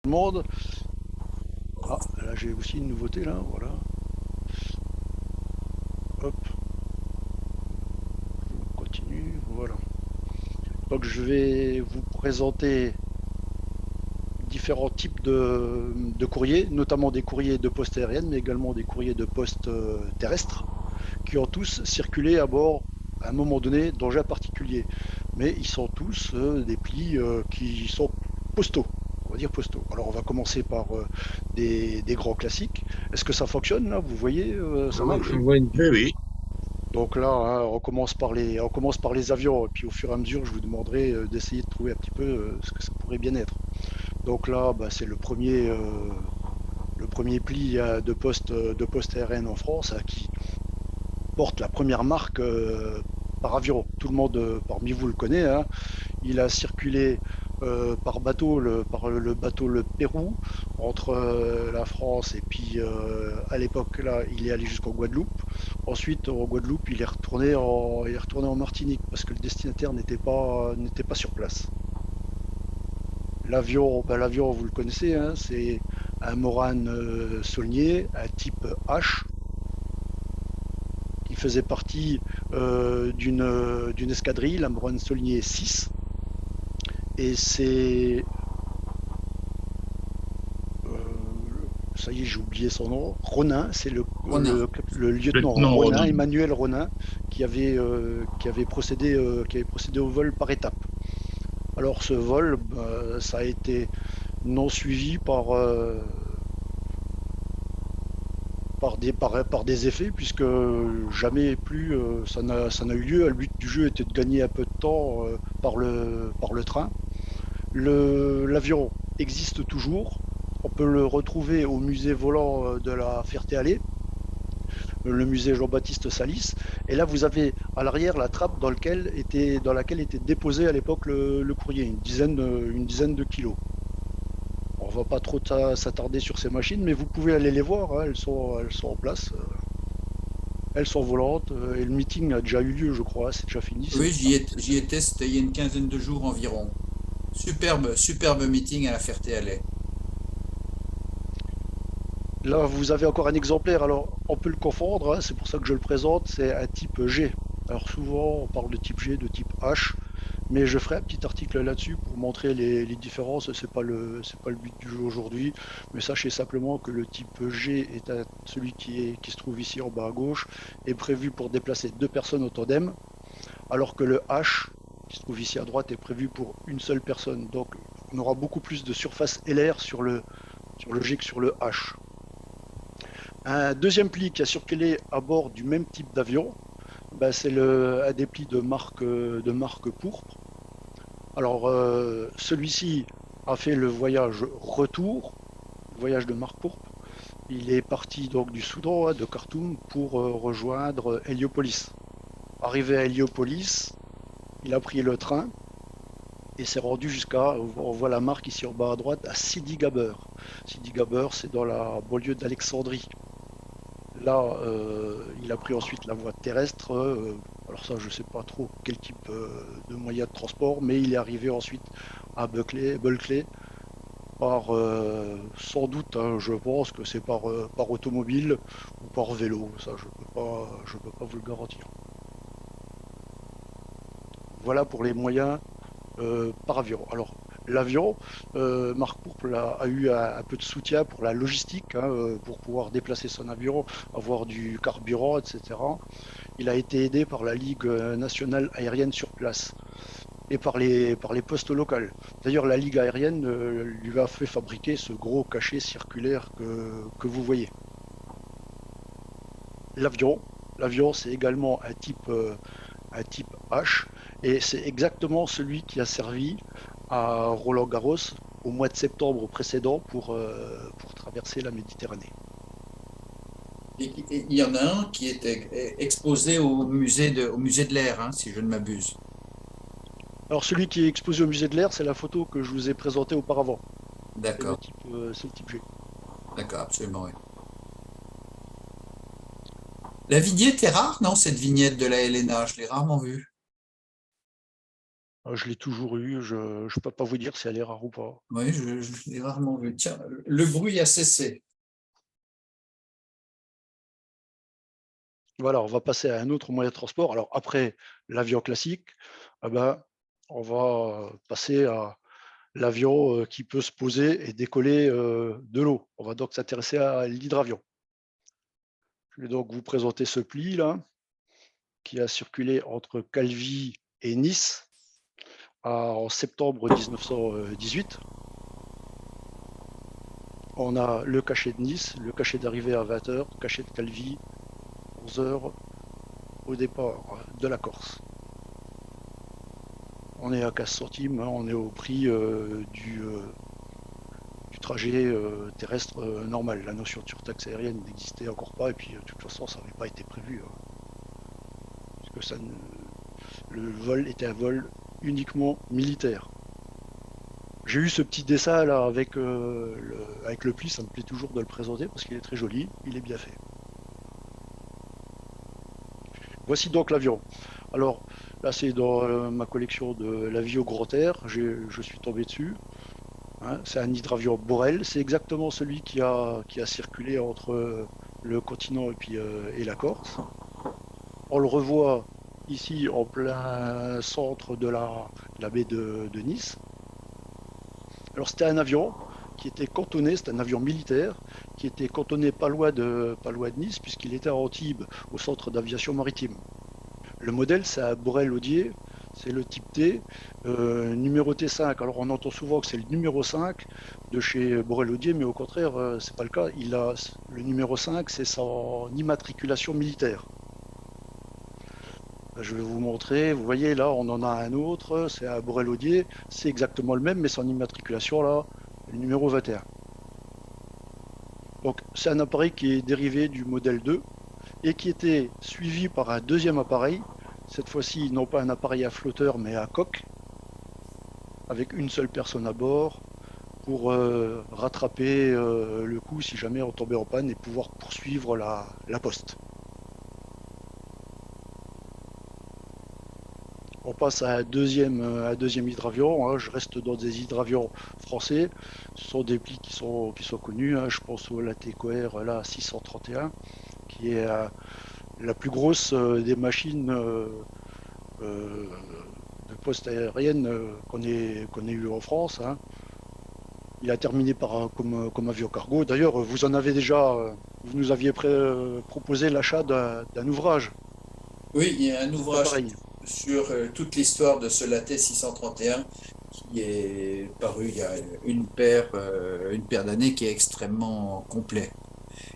le monde. Ah, là j'ai aussi une nouveauté là, voilà. Hop, on continue, voilà. Donc je vais vous présenter différents types de courriers, notamment des courriers de poste aérienne, mais également des courriers de poste terrestre, qui ont tous circulé à bord à un moment donné d'engins particuliers. Mais ils sont tous des plis qui sont postaux. On va dire postaux. Alors on va commencer par des grands classiques. Est-ce que ça fonctionne là? Vous voyez, ça Oui, marche? oui, oui. Donc là, hein, on commence par les avions, et puis au fur et à mesure, je vous demanderai d'essayer de trouver un petit peu ce que ça pourrait bien être. Donc là, bah, c'est le premier pli de poste aérienne en France qui porte la première marque par avion. Tout le monde parmi vous le connaît, hein. Il a circulé par bateau, par le bateau le Pérou, entre la France et puis à l'époque là, il est allé jusqu'en Guadeloupe. Ensuite, en Guadeloupe, il est retourné en Martinique parce que le destinataire n'était pas sur place. L'avion, ben, l'avion, vous le connaissez, hein, c'est un Morane Saulnier, un type H, qui faisait partie d'une escadrille, la Morane Saulnier 6. Et c'est euh, ça y est, j'ai oublié son nom, Ronin, c'est Ronin. le lieutenant Lieutenant Ronin, Ronan. Emmanuel Ronin, qui avait procédé au vol par étapes. Alors ce vol, ça a été non suivi par des effets, puisque jamais plus ça n'a eu lieu. Le but du jeu était de gagner un peu de temps par le train. L'avion existe toujours. On peut le retrouver au musée volant de la Ferté-Alais, le musée Jean-Baptiste Salis. Et là, vous avez à l'arrière la trappe dans laquelle était déposé à l'époque le courrier, une dizaine de kilos. On ne va pas trop s'attarder sur ces machines, mais vous pouvez aller les voir, hein, elles sont en place, elles sont volantes, et le meeting a déjà eu lieu, je crois, c'est déjà fini, Oui, c'est j'y terminé. étais, c'était il y a une quinzaine de jours environ. Superbe meeting à la Ferté-Alais. Là, vous avez encore un exemplaire, alors on peut le confondre, hein, c'est pour ça que je le présente, c'est un type G. Alors souvent, on parle de type G, de type H, mais je ferai un petit article là-dessus pour montrer les différences. C'est pas le but du jeu aujourd'hui, mais sachez simplement que le type G est celui qui se trouve ici en bas à gauche, est prévu pour déplacer deux personnes au tandem, alors que le H, qui se trouve ici à droite, est prévu pour une seule personne. Donc on aura beaucoup plus de surface LR sur le G que sur le H. Un deuxième pli qui a circulé à bord du même type d'avion, ben, c'est un des plis de marque pourpre. Alors, celui-ci a fait le voyage retour, le voyage de marque pourpre. Il est parti donc du Soudan, hein, de Khartoum, pour rejoindre Héliopolis. Arrivé à Héliopolis, il a pris le train et s'est rendu on voit la marque ici en bas à droite, à Sidi Gabber. Sidi Gabber, c'est dans la banlieue d'Alexandrie. Là, il a pris ensuite la voie terrestre. Alors ça, je ne sais pas trop quel type de moyen de transport, mais il est arrivé ensuite à Bulkley par, sans doute, hein, je pense que c'est par automobile ou par vélo. Ça, je peux pas vous le garantir. Voilà pour les moyens par avion. Alors, l'avion, Marc Pourpre a eu un peu de soutien pour la logistique, hein, pour pouvoir déplacer son avion, avoir du carburant, etc. Il a été aidé par la Ligue nationale aérienne sur place et par les postes locales. D'ailleurs, la Ligue aérienne lui a fait fabriquer ce gros cachet circulaire que vous voyez. L'avion, l'avion, c'est également un type H, et c'est exactement celui qui a servi à Roland Garros au mois de septembre précédent pour traverser la Méditerranée. Et il y en a un qui était exposé au musée de l'air, hein, si je ne m'abuse. Alors celui qui est exposé au musée de l'air, c'est la photo que je vous ai présentée auparavant. D'accord, C'est le type G. d'accord, absolument, oui. La vignette est rare, non, cette vignette de la Helena, je l'ai rarement vue. Je l'ai toujours eu, je ne peux pas vous dire si elle est rare ou pas. Oui, je l'ai rarement vu. Tiens, le bruit a cessé. Voilà, on va passer à un autre moyen de transport. Alors après l'avion classique, ah ben, on va passer à l'avion qui peut se poser et décoller de l'eau. On va donc s'intéresser à l'hydravion. Je vais donc vous présenter ce pli là, qui a circulé entre Calvi et Nice en septembre 1918. On a le cachet de Nice, le cachet d'arrivée à 20 heures, le cachet de Calvi 11 heures au départ de la Corse. On est à 15 centimes, hein, on est au prix du trajet terrestre normal. La notion de surtaxe aérienne n'existait encore pas et puis de toute façon ça n'avait pas été prévu. Parce que le vol était un vol uniquement militaire. J'ai eu ce petit dessin là avec le pli, ça me plaît toujours de le présenter parce qu'il est très joli, il est bien fait. Voici donc l'avion. Alors là c'est dans ma collection de la vie au grand air, je suis tombé dessus. Hein, c'est un hydravion Borel, c'est exactement celui qui a circulé entre le continent et la Corse. On le revoit ici en plein centre de la baie de Nice. Alors c'était un avion qui était cantonné, c'était un avion militaire, qui était cantonné pas loin de Nice, puisqu'il était à Antibes, au centre d'aviation maritime. Le modèle, c'est un Borel-Odier, c'est le type T, numéroté 5. Alors on entend souvent que c'est le numéro 5 de chez Borel-Odier, mais au contraire, c'est pas le cas. Le numéro 5, c'est son immatriculation militaire. Je vais vous montrer, vous voyez là, on en a un autre, c'est un Borel-Odier, c'est exactement le même, mais son immatriculation là, le numéro 21. Donc c'est un appareil qui est dérivé du modèle 2 et qui était suivi par un deuxième appareil, cette fois-ci non pas un appareil à flotteur mais à coque, avec une seule personne à bord pour rattraper le coup si jamais on tombait en panne et pouvoir poursuivre la poste. On passe à un deuxième hydravion, hein. Je reste dans des hydravions français. Ce sont des plis qui sont connus, hein. Je pense au Latécoère là 631, qui est la plus grosse des machines euh, de poste aérienne qu'on ait eu en France, hein. Il a terminé comme avion cargo. D'ailleurs, vous nous aviez proposé l'achat d'un ouvrage Oui, il y a un sur cet ouvrage appareil. sur toute l'histoire de ce Laté 631 qui est paru il y a une paire d'années qui est extrêmement complet.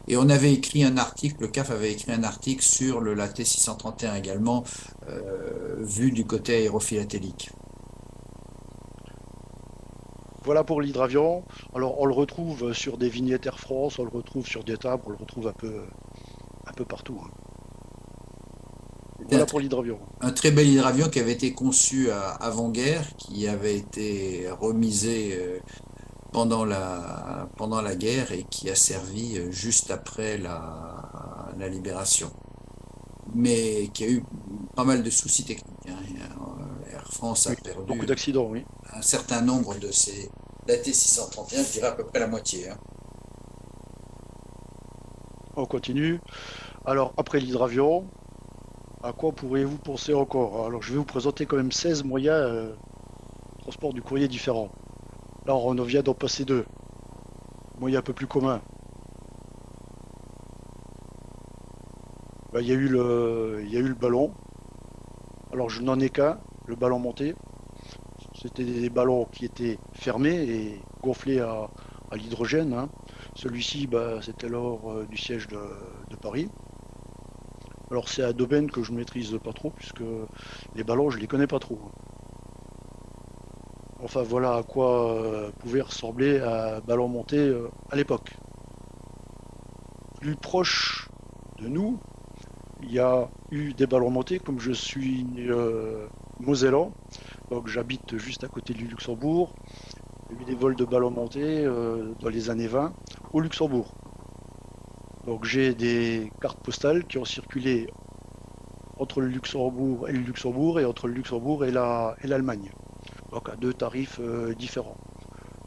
Et on avait écrit un article, le CAF avait écrit un article sur le Laté 631 également, vu du côté aérophilatélique. Voilà pour l'hydravion. Alors, on le retrouve sur des vignettes Air France, on le retrouve sur des tables, on le retrouve un peu partout, hein. C'était Voilà pour l'hydravion. un très bel hydravion qui avait été conçu avant-guerre, qui avait été remisé pendant la guerre et qui a servi juste après la libération. Mais qui a eu pas mal de soucis techniques, hein. Air France a Oui, beaucoup perdu d'accidents, oui. un certain nombre de ces l'AT631, je dirais à peu près la moitié, hein. On continue. Alors, après l'hydravion, à quoi pourriez-vous penser encore? Alors, je vais vous présenter quand même 16 moyens de transport du courrier différents. Là, on en vient d'en passer deux. Moyens un peu plus communs. Ben, il y a eu le ballon. Alors, je n'en ai qu'un, le ballon monté. C'était des ballons qui étaient fermés et gonflés à l'hydrogène, hein. Celui-ci, bah, c'était lors du siège de Paris. Alors, c'est un domaine que je ne maîtrise pas trop, puisque les ballons, je ne les connais pas trop. Enfin, voilà à quoi pouvait ressembler un ballon monté à l'époque. Plus proche de nous, il y a eu des ballons montés, comme je suis mosellan, donc j'habite juste à côté du Luxembourg. Il y a eu des vols de ballons montés dans les années 20 au Luxembourg. Donc j'ai des cartes postales qui ont circulé entre le Luxembourg et entre le Luxembourg et l'Allemagne. donc à deux tarifs différents.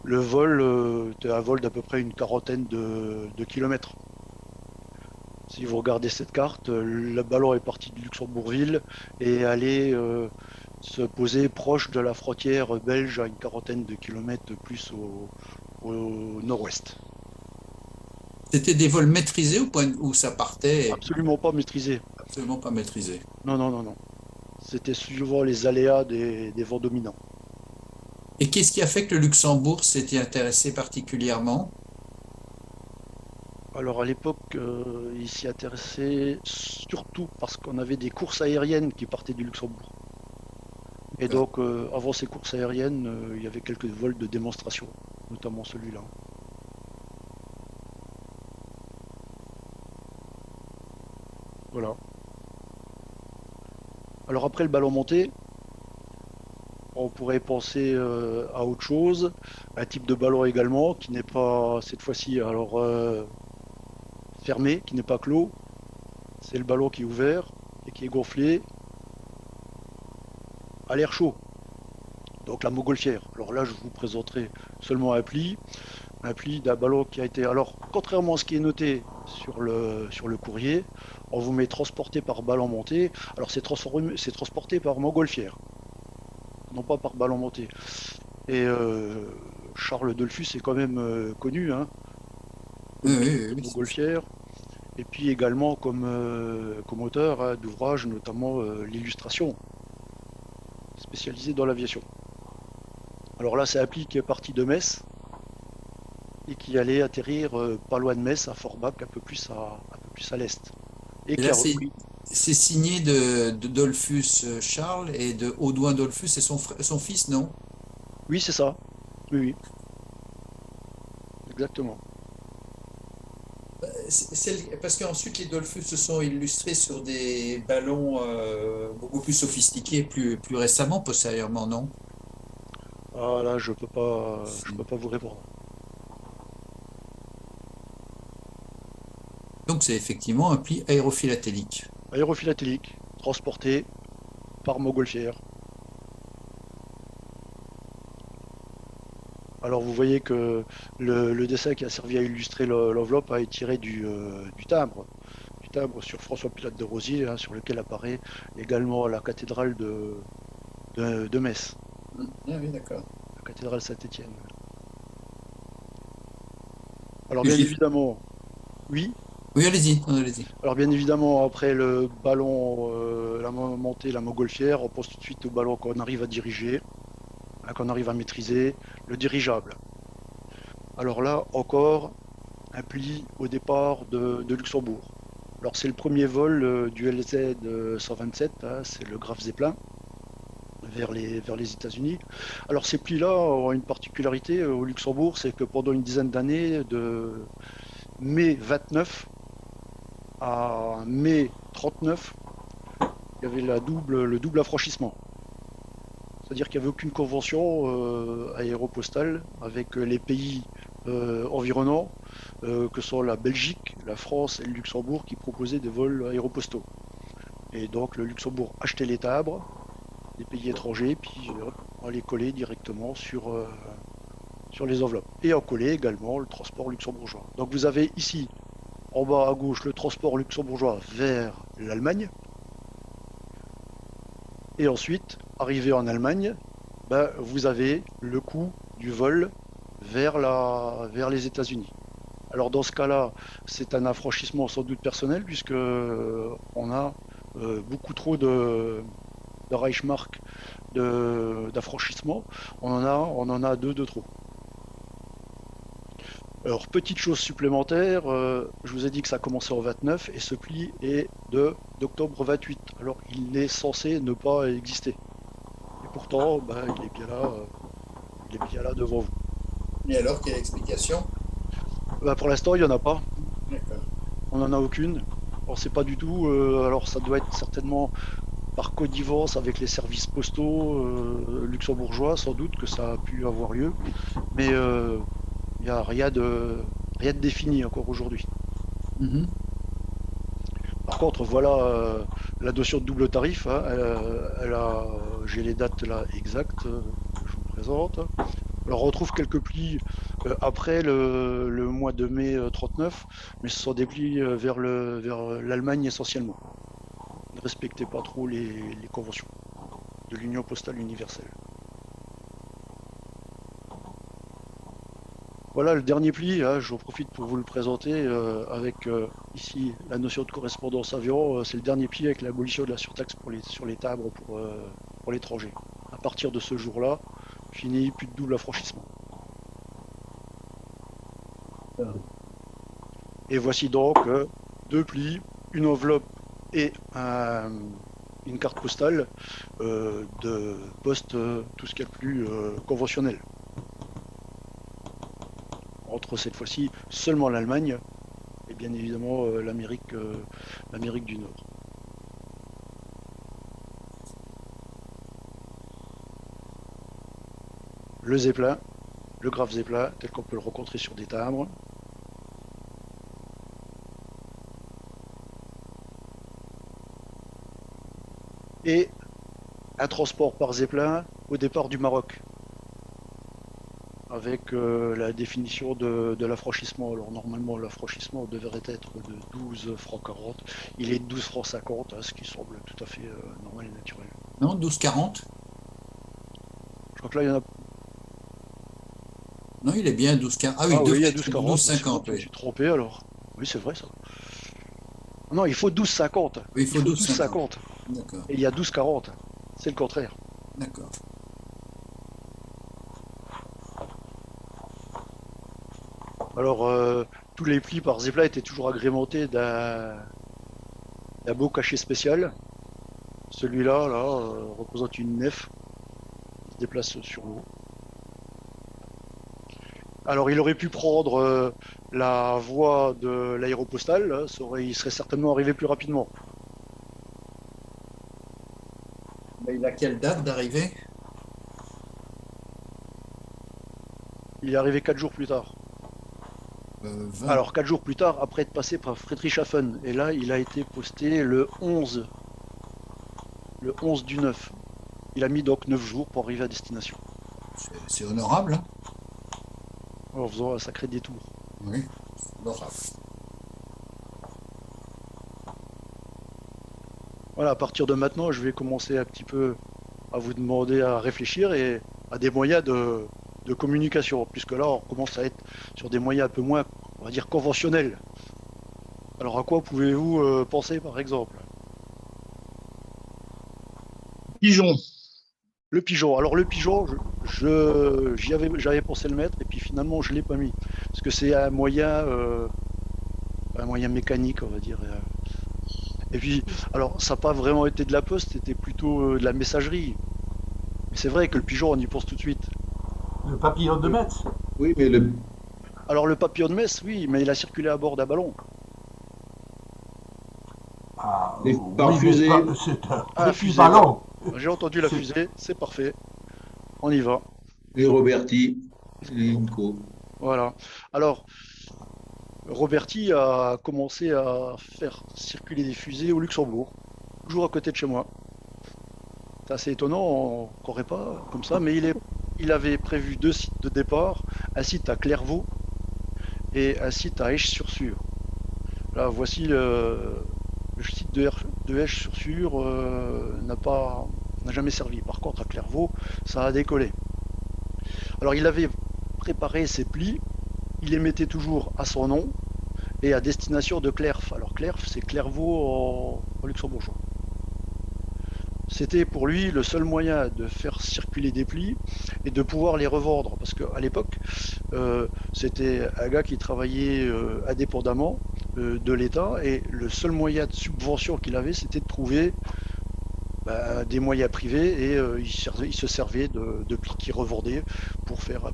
Le vol, tu as un vol d'à peu près une quarantaine de kilomètres. Si vous regardez cette carte, le ballon est parti de Luxembourgville et allé se poser proche de la frontière belge à une quarantaine de kilomètres plus au nord-ouest. C'était des vols maîtrisés au point où ça partait Absolument pas maîtrisé. absolument pas maîtrisé. Non, non, non, non. C'était suivant les aléas des vents dominants. Et qu'est-ce qui a fait que le Luxembourg s'était intéressé particulièrement? Alors à l'époque, il s'y intéressait surtout parce qu'on avait des courses aériennes qui partaient du Luxembourg. Et D'accord. donc, avant ces courses aériennes, il y avait quelques vols de démonstration, notamment celui-là. Voilà. Alors après le ballon monté, on pourrait penser à autre chose, un type de ballon également qui n'est pas cette fois-ci alors fermé, qui n'est pas clos. C'est le ballon qui est ouvert et qui est gonflé à l'air chaud. Donc la montgolfière. Alors là, je vous présenterai seulement un pli d'un ballon qui a été. Alors, contrairement à ce qui est noté sur le courrier, on vous met transporté par ballon monté. Alors c'est transporté par montgolfière, non pas par ballon monté. Et Charles Dollfus est quand même connu hein, Oui, comme oui, pilote oui, de oui, montgolfière. Et puis également comme auteur hein, d'ouvrages, notamment l'illustration, spécialisé dans l'aviation. Alors là, c'est un pli qui est parti de Metz et qui allait atterrir pas loin de Metz, à Forbach, un peu plus à l'est. Et et qui là, a repris. c'est signé de Dollfus Charles et de Audouin Dollfus et son fils, non? Oui, c'est ça. Oui, oui, exactement. Parce qu'ensuite, les Dollfus se sont illustrés sur des ballons beaucoup plus sophistiqués plus récemment, postérieurement, non? Ah là, je peux pas vous répondre. Donc, c'est effectivement un pli aérophilatélique. Aérophilatélique, transporté par montgolfière. Alors vous voyez que le dessin qui a servi à illustrer l'enveloppe a été tiré du timbre sur François Pilate de Rosiers, hein, sur lequel apparaît également la cathédrale de Metz, Ah oui, d'accord. la cathédrale Saint-Étienne. Alors Que bien j'ai- évidemment, oui. Oui, allez-y, allez-y. Alors bien évidemment, après le ballon, la montée, la montgolfière, on pense tout de suite au ballon qu'on arrive à diriger, hein, qu'on arrive à maîtriser, le dirigeable. Alors là, encore, un pli au départ de Luxembourg. Alors c'est le premier vol du LZ 127, hein, c'est le Graf Zeppelin, vers les États-Unis. Alors ces plis-là ont une particularité au Luxembourg, c'est que pendant une dizaine d'années, de mai 29 à mai 39, il y avait le double affranchissement. C'est-à-dire qu'il n'y avait aucune convention aéropostale avec les pays environnants, que sont la Belgique, la France et le Luxembourg, qui proposaient des vols aéropostaux. Et donc le Luxembourg achetait les timbres des pays étrangers, puis on les collait directement sur les enveloppes. Et on collait également le transport luxembourgeois. Donc vous avez ici, en bas à gauche, le transport luxembourgeois vers l'Allemagne. Et ensuite, arrivé en Allemagne, ben, vous avez le coût du vol vers les États-Unis. Alors dans ce cas-là, c'est un affranchissement sans doute personnel puisque on a beaucoup trop de Reichsmark d'affranchissement. On en a deux de trop. Alors petite chose supplémentaire, je vous ai dit que ça commençait en 29 et ce pli est d'octobre 28. Alors il est censé ne pas exister. Et pourtant, ben, il est bien là devant vous. Et alors, quelle explication? Ben, pour l'instant, il n'y en a pas. D'accord. On n'en a aucune. On ne sait pas du tout. Alors ça doit être certainement par connivence avec les services postaux luxembourgeois, sans doute que ça a pu avoir lieu. Mais il n'y a rien de défini encore aujourd'hui. Mhm. Par contre, voilà la notion de double tarif. Hein, j'ai les dates là exactes. présente. Alors on retrouve quelques plis après le mois de mai 39, mais ce sont des plis vers l'Allemagne essentiellement. Ne respectez pas trop les conventions de l'Union postale universelle. Voilà le dernier pli, hein, j'en profite pour vous le présenter avec ici la notion de correspondance avion. C'est le dernier pli avec l'abolition de la surtaxe sur les timbres pour l'étranger. À partir de ce jour-là, fini, plus de double affranchissement. Et voici donc deux plis, une enveloppe et une carte postale de poste, tout ce qu'il y a de plus conventionnel. Entre cette fois-ci seulement l'Allemagne et bien évidemment l'Amérique du Nord. Le Zeppelin, le Graf Zeppelin, tel qu'on peut le rencontrer sur des timbres. Et un transport par Zeppelin au départ du Maroc, avec la définition de l'affranchissement. Alors normalement l'affranchissement devrait être de 12 francs 40, il est de 12 francs 50, hein, ce qui semble tout à fait normal et naturel. Non, 12,40. Je crois que là il y en a. Non, il est bien 12,40. Ah oui, Ah oui, il y a 12 40, 12,50. je me Oui. suis trompé alors. Oui, c'est vrai ça. Non, il faut 12 50. Oui, il faut 12,50. 12 50. D'accord, Et il y a 12 40. C'est le contraire. d'accord. Alors, tous les plis par Zeppelin étaient toujours agrémentés d'un beau cachet spécial. Celui-là, là, représente une nef qui se déplace sur l'eau. Alors, il aurait pu prendre la voie de l'aéropostale, il serait certainement arrivé plus rapidement. Mais il a quelle date d'arrivée? Il est arrivé 4 jours plus tard. 20. Alors, 4 jours plus tard, après être passé par Friedrichshafen. Et là, il a été posté le 11 du 9. Il a mis donc 9 jours pour arriver à destination, C'est honorable, hein? en faisant un sacré détour. Oui, honorable. Voilà, à partir de maintenant, je vais commencer un petit peu à vous demander à réfléchir et à des moyens de communication, puisque là, on commence à être sur des moyens un peu moins, on va dire, conventionnels. Alors, à quoi pouvez-vous penser, par exemple? Pigeon. Le pigeon. Alors, le pigeon, j'avais pensé le mettre, et puis finalement, je ne l'ai pas mis, parce que c'est un moyen mécanique, on va dire. Et puis, alors, ça n'a pas vraiment été de la poste, c'était plutôt de la messagerie. Mais c'est vrai que le pigeon, on y pense tout de suite. Le papillon de Metz. Oui, mais le. Alors, le papillon de Metz, oui, mais il a circulé à bord d'un ballon. Ah, Et oui, par mais fusée. c'est un Ah, petit fusée, ballon. J'ai entendu la fusée, c'est parfait. On y va. Et Roberti, et Inco. Voilà. Alors, Roberti a commencé à faire circuler des fusées au Luxembourg, toujours à côté de chez moi. C'est assez étonnant, on ne croirait pas comme ça, mais il avait prévu deux sites de départ, un site à Clairvaux et un site à Esch-sur-Sûre. Là, voici le site de Esch-sur-Sûre n'a jamais servi. Par contre, à Clairvaux, ça a décollé. Alors, il avait préparé ses plis, il les mettait toujours à son nom et à destination de Clerf. Alors, Clerf, c'est Clairvaux en luxembourgeois. C'était pour lui le seul moyen de faire circuler des plis et de pouvoir les revendre. Parce qu'à l'époque, c'était un gars qui travaillait indépendamment de l'État et le seul moyen de subvention qu'il avait, c'était de trouver des moyens privés et il se servait de plis qu'il revendait pour faire un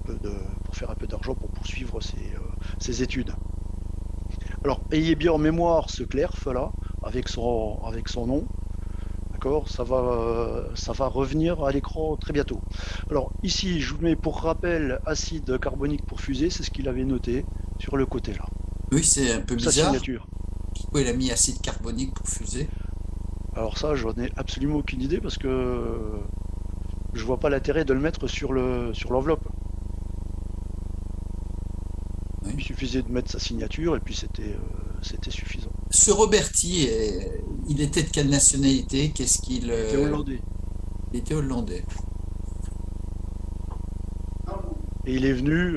peu d'argent pour poursuivre ses études. Alors, ayez bien en mémoire ce Clerf là, avec son nom. Ça va revenir à l'écran très bientôt. Alors ici, je vous mets pour rappel acide carbonique pour fusée, c'est ce qu'il avait noté sur le côté là. Oui, c'est un peu Sa bizarre. signature. Pourquoi il a mis acide carbonique pour fusée? Alors ça, j'en ai absolument aucune idée parce que je vois pas l'intérêt de le mettre sur l'enveloppe. Oui. Il suffisait de mettre sa signature et puis c'était suffisant. Ce Roberti, il était de quelle nationalité? Qu'est-ce qu'il Il était hollandais. il était hollandais. Et il est venu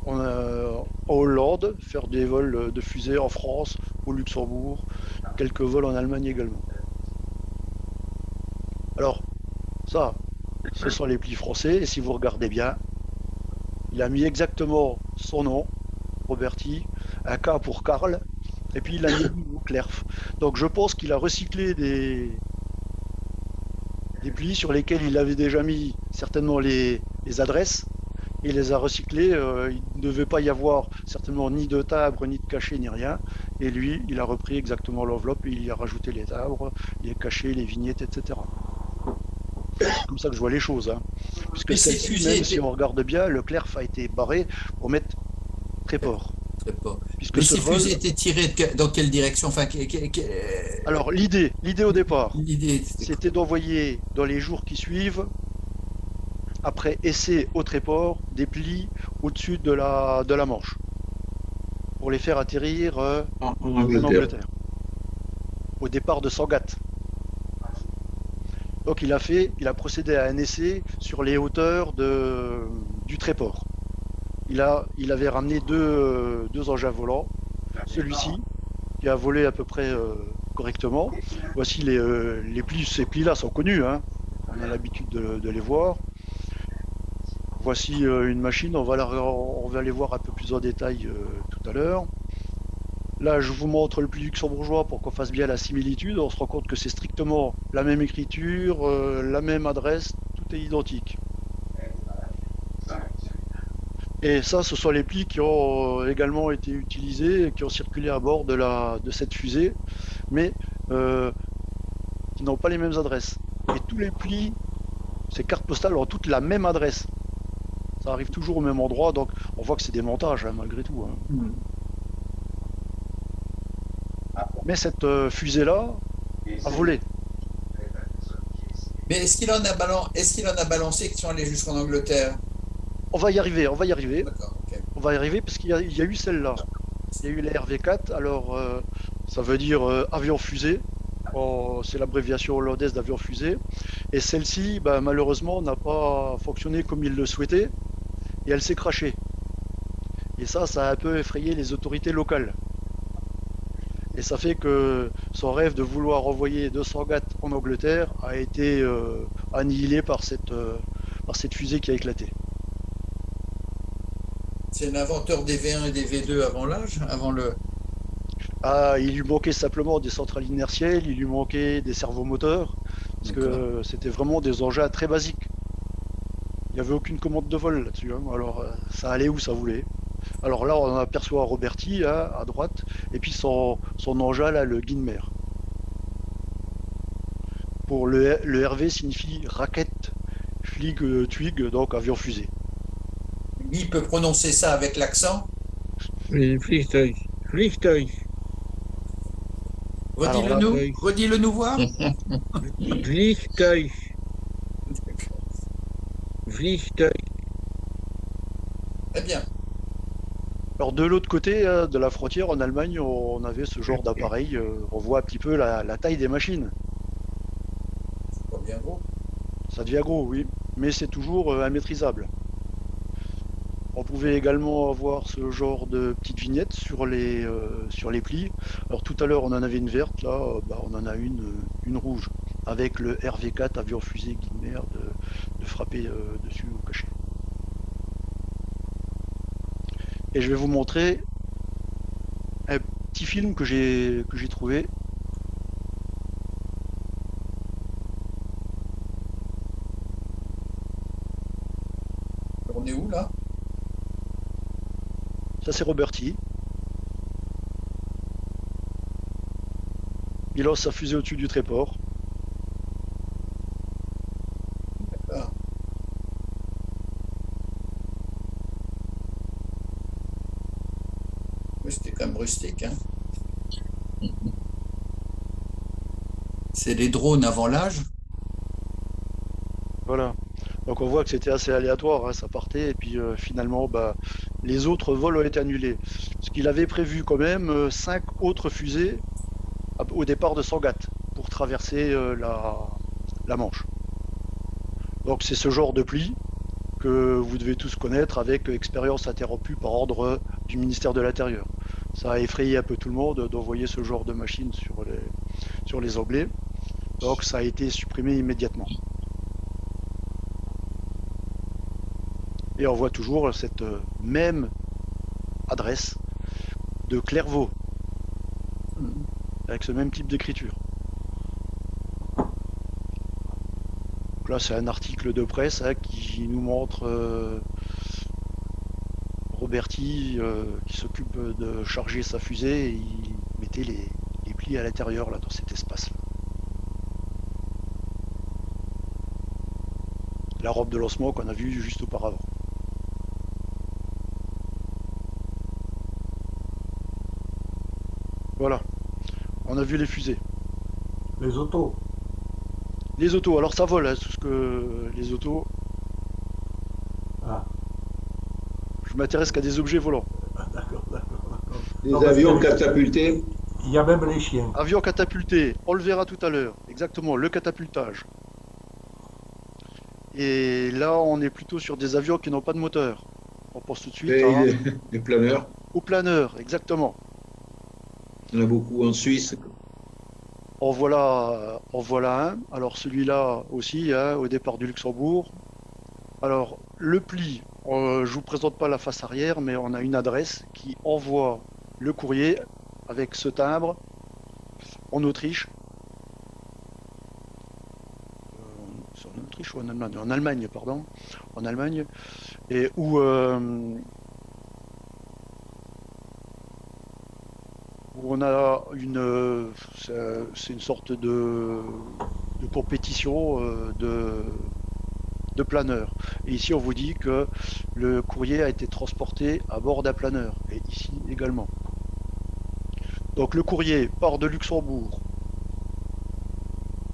en Hollande faire des vols de fusée en France, au Luxembourg, quelques vols en Allemagne également. Alors, ça, ce sont les plis français. Et si vous regardez bien, il a mis exactement son nom, Roberti, un K pour Karl, et puis il a mis Clerf. Donc je pense qu'il a recyclé des plis sur lesquels il avait déjà mis certainement les adresses, et il les a recyclés. Il ne devait pas y avoir certainement ni de timbre, ni de cachet, ni rien. Et lui, il a repris exactement l'enveloppe et il y a rajouté les timbres, les cachets, les vignettes, etc. C'est comme ça que je vois les choses. Hein. Puisque Mais ces celle-ci, fusées même si étaient- on regarde bien, le Clerf a été barré pour mettre Tréport. Très pas. Puisque Mais ce ces vol. fusées étaient tirées dans quelle direction? Enfin, Alors l'idée au départ, l'idée, c'était quoi? c'était d'envoyer dans les jours qui suivent, après essai au Tréport, des plis au-dessus de la Manche, pour les faire atterrir En en Angleterre. Angleterre, au départ de Sangatte. Donc il a procédé à un essai sur les hauteurs du Tréport. Il avait ramené deux engins volants. Celui-ci, qui a volé à peu près correctement. Voici les plis. Ces plis-là sont connus. Hein. On a l'habitude de les voir. Voici une machine. On va les voir un peu plus en détail tout à l'heure. Là, je vous montre le pli luxembourgeois pour qu'on fasse bien la similitude. On se rend compte que c'est strictement la même écriture, la même adresse, tout est identique. Et ça, ce sont les plis qui ont également été utilisés et qui ont circulé à bord de cette fusée, mais qui n'ont pas les mêmes adresses. Et tous les plis, ces cartes postales ont toutes la même adresse. Ça arrive toujours au même endroit, donc on voit que c'est des montages, hein, malgré tout. Hein. Hmm. Mais cette fusée-là a volé. Mais est-ce qu'il en a balancé qui sont allés jusqu'en Angleterre? On va y arriver, D'accord, ok. on va y arriver parce qu'il y a eu celle-là. Il y a eu les RV4, alors ça veut dire avion-fusée. Oh, c'est l'abréviation hollandaise d'avion-fusée. Et celle-ci, bah, malheureusement, n'a pas fonctionné comme il le souhaitait et elle s'est crashée. Et ça a un peu effrayé les autorités locales. Et ça fait que son rêve de vouloir envoyer 200 gats en Angleterre a été annihilé par cette fusée qui a éclaté. C'est l'inventeur des V1 et des V2 avant l'âge, avant le. Ah, il lui manquait simplement des centrales inertielles, il lui manquait des servomoteurs, parce que c'était vraiment des engins très basiques. Il n'y avait aucune commande de vol là-dessus. Hein. Alors, ça allait où ça voulait. Alors là, on aperçoit Roberti hein, à droite, et puis son engin, là, le Guinmer. Pour le RV signifie raquette, flieg, twig, donc avion-fusée. Lui, il peut prononcer ça avec l'accent. Vliegtuig. Vliegtuig. Alors là, Redis-le nous voir. Vliegtuig. Vliegtuig. Très bien. alors de l'autre côté de la frontière, en Allemagne, on avait ce genre d'appareil. On voit un petit peu la taille des machines. C'est pas bien gros. Ça devient gros, oui, mais c'est toujours immaîtrisable. On pouvait également avoir ce genre de petites vignettes sur les plis. Alors tout à l'heure on en avait une verte, là on en a une rouge, avec le RV4 avion fusée Guinmer de frapper dessus au cachet. Et je vais vous montrer un petit film que j'ai trouvé. On est où là? Ça c'est Roberti. Il lance sa fusée au-dessus du Tréport. Ah. Oui, c'était quand même rustique. Hein. C'est les drones avant l'âge. Voilà. Donc on voit que c'était assez aléatoire, hein, ça partait, et puis finalement, bah, les autres vols ont été annulés. Parce qu'il avait prévu quand même 5 autres fusées au départ de Sangatte pour traverser la Manche. Donc c'est ce genre de pli que vous devez tous connaître avec expérience interrompue par ordre du ministère de l'Intérieur. Ça a effrayé un peu tout le monde d'envoyer ce genre de machine sur les Anglais. Donc ça a été supprimé immédiatement. Et on voit toujours cette même adresse de Clairvaux, avec ce même type d'écriture. Donc là, c'est un article de presse hein, qui nous montre Roberti qui s'occupe de charger sa fusée et il mettait les plis à l'intérieur là, dans cet espace-là. La robe de lancement qu'on a vue juste auparavant. Voilà, on a vu les fusées. Les autos. Les autos, alors ça vole, hein, tout ce que les autos. Ah, Je m'intéresse qu'à des objets volants. d'accord, d'accord. Des Non, parce avions que- catapultés. Il y a même les chiens. Avion catapulté, on le verra tout à l'heure. Exactement, le catapultage. Et là, on est plutôt sur des avions qui n'ont pas de moteur. On pense tout de suite Et les planeurs. au planeur, exactement. Il y en a beaucoup en Suisse. En voilà un. Alors celui-là aussi, hein, au départ du Luxembourg. Alors le pli, je vous présente pas la face arrière, mais on a une adresse qui envoie le courrier avec ce timbre en Autriche. C'est en Autriche ou en Allemagne? En Allemagne, pardon. En Allemagne. Et où on a c'est une sorte de compétition de planeurs. Et ici, on vous dit que le courrier a été transporté à bord d'un planeur. Et ici également. Donc le courrier part de Luxembourg